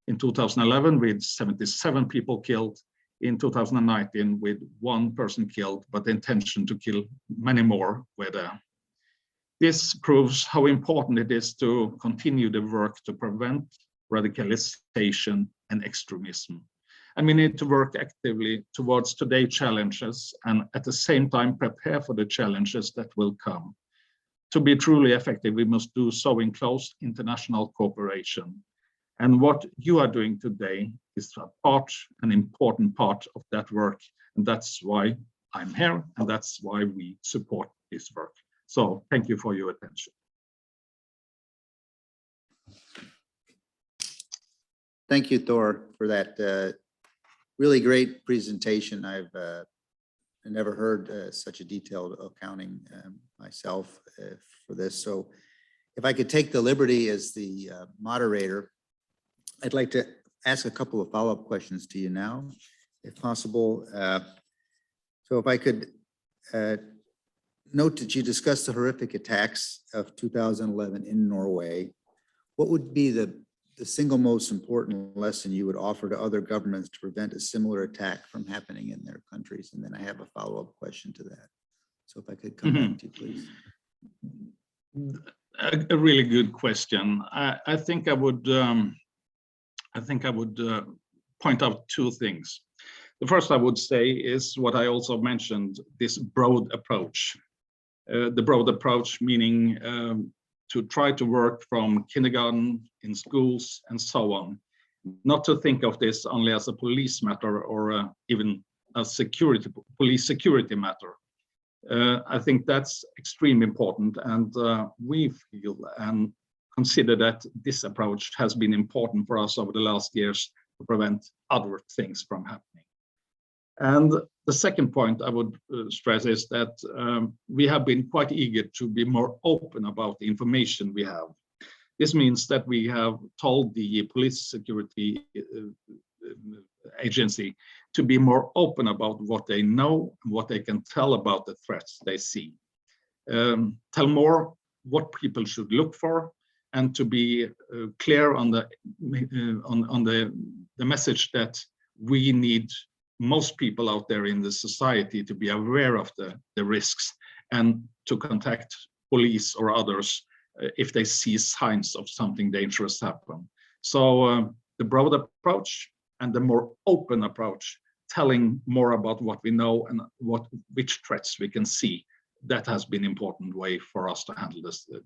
S7: In 2011, with 77 people killed. In 2019, with 1 person killed, but the intention to kill many more were there. This proves how important it is to continue the work to prevent radicalization and extremism. And we need to work actively towards today's challenges and at the same time prepare for the challenges that will come. To be truly effective, we must do so in close international cooperation. And what you are doing today is an important part of that work. And that's why I'm here, and that's why we support this work. So thank you for your attention.
S1: Thank you, Thor, for that really great presentation. I've never heard such a detailed accounting myself for this. So if I could take the liberty as the moderator, I'd like to ask a couple of follow-up questions to you now, if possible. So if I could note that you discussed the horrific attacks of 2011 in Norway. What would be the single most important lesson you would offer to other governments to prevent a similar attack from happening in their countries? And then I have a follow-up question to that. So if I could come back to you, please.
S7: A really good question. I think I would point out 2 things. The first I would say is what I also mentioned, this broad approach. The broad approach meaning to try to work from kindergarten, in schools, and so on. Not to think of this only as a police matter or even a police security matter. I think that's extremely important, and we feel and consider that this approach has been important for us over the last years to prevent other things from happening. And the second point I would stress is that we have been quite eager to be more open about the information we have. This means that we have told the police security agency to be more open about what they know, what they can tell about the threats they see. Tell more what people should look for, and to be clear on the message that we need most people out there in the society to be aware of the risks and to contact police or others if they see signs of something dangerous happen. So the broad approach and the more open approach, telling more about what we know and which threats we can see, that has been an important way for us to handle this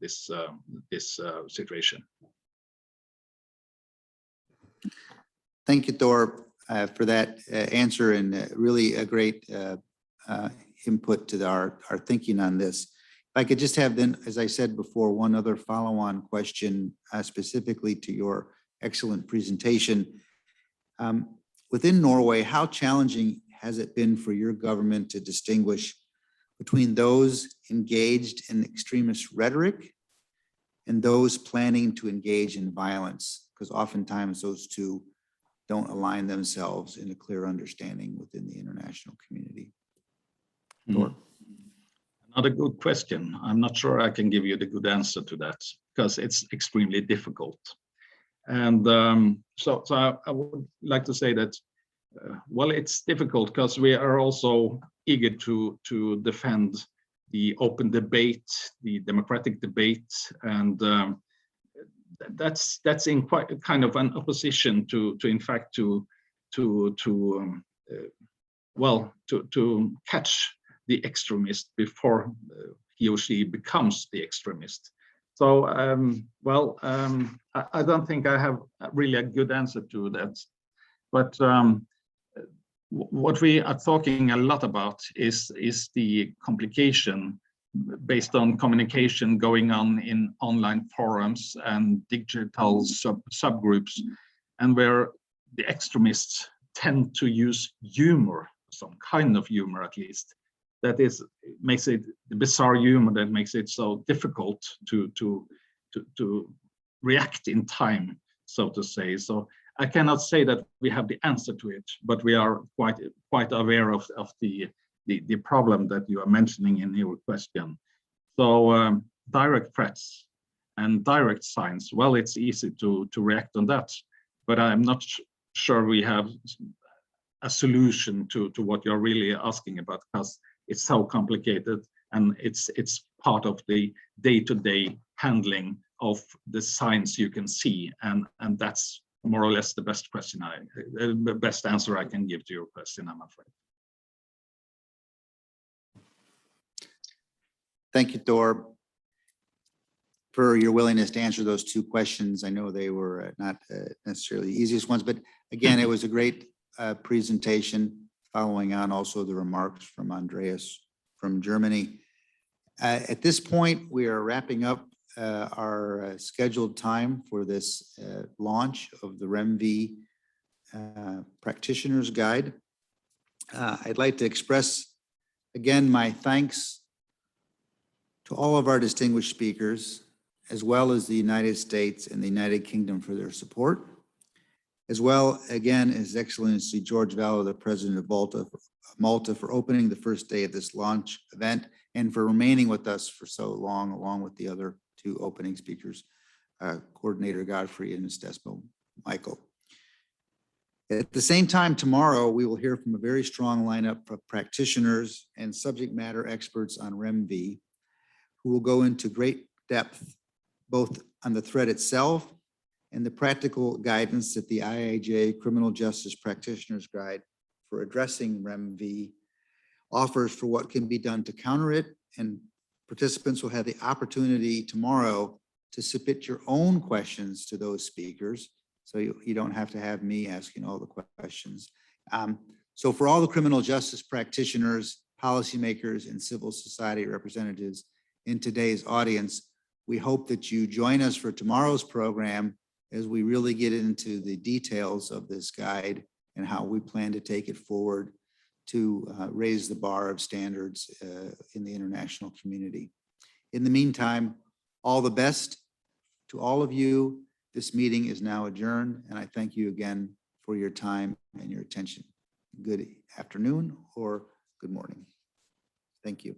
S7: situation.
S1: Thank you, Thor, for that answer, and really a great input to our thinking on this. If I could just have then, as I said before, one other follow-on question specifically to your excellent presentation. Within Norway, how challenging has it been for your government to distinguish between those engaged in extremist rhetoric and those planning to engage in violence? Because oftentimes those two don't align themselves in a clear understanding within the international community.
S7: Another good question. I'm not sure I can give you the good answer to that because it's extremely difficult. And so I would like to say that, well, it's difficult because we are also eager to defend the open debate, the democratic debate, and that's in quite kind of an opposition to in fact to catch the extremist before he or she becomes the extremist. So I don't think I have really a good answer to that, but what we are talking a lot about is the complication based on communication going on in online forums and digital subgroups, and where the extremists tend to use humor, some kind of humor at least, that makes it the bizarre humor that makes it so difficult to react in time, so to say. So I cannot say that we have the answer to it, but we are quite aware of the problem that you are mentioning in your question. So direct threats and direct signs, well, it's easy to react on that, but I'm not sure we have a solution to what you're really asking about, because it's so complicated and it's part of the day-to-day handling of the signs you can see, and that's more or less the best answer I can give to your question, I'm afraid.
S1: Thank you, Thor, for your willingness to answer those two questions. I know they were not necessarily the easiest ones, but again, it was a great presentation, following on also the remarks from Andreas from Germany. At this point, we are wrapping up our scheduled time for this launch of the REMVE Practitioner's Guide. I'd like to express again my thanks to all of our distinguished speakers, as well as the United States and the United Kingdom for their support, as well, again, His Excellency George Vallow, the President of Malta, for opening the first day of this launch event and for remaining with us for so long, along with the other two opening speakers, Coordinator Godfrey and Ms. Desmo Michael. At the same time, tomorrow, we will hear from a very strong lineup of practitioners and subject matter experts on REMVE, who will go into great depth, both on the threat itself and the practical guidance that the IIJ Criminal Justice Practitioner's Guide for addressing REMVE offers for what can be done to counter it. And participants will have the opportunity tomorrow to submit your own questions to those speakers, so you don't have to have me asking all the questions. So for all the criminal justice practitioners, policymakers, and civil society representatives in today's audience, we hope that you join us for tomorrow's program as we really get into the details of this guide and how we plan to take it forward to raise the bar of standards in the international community. In the meantime, all the best to all of you. This meeting is now adjourned, and I thank you again for your time and your attention. Good afternoon or good morning. Thank you.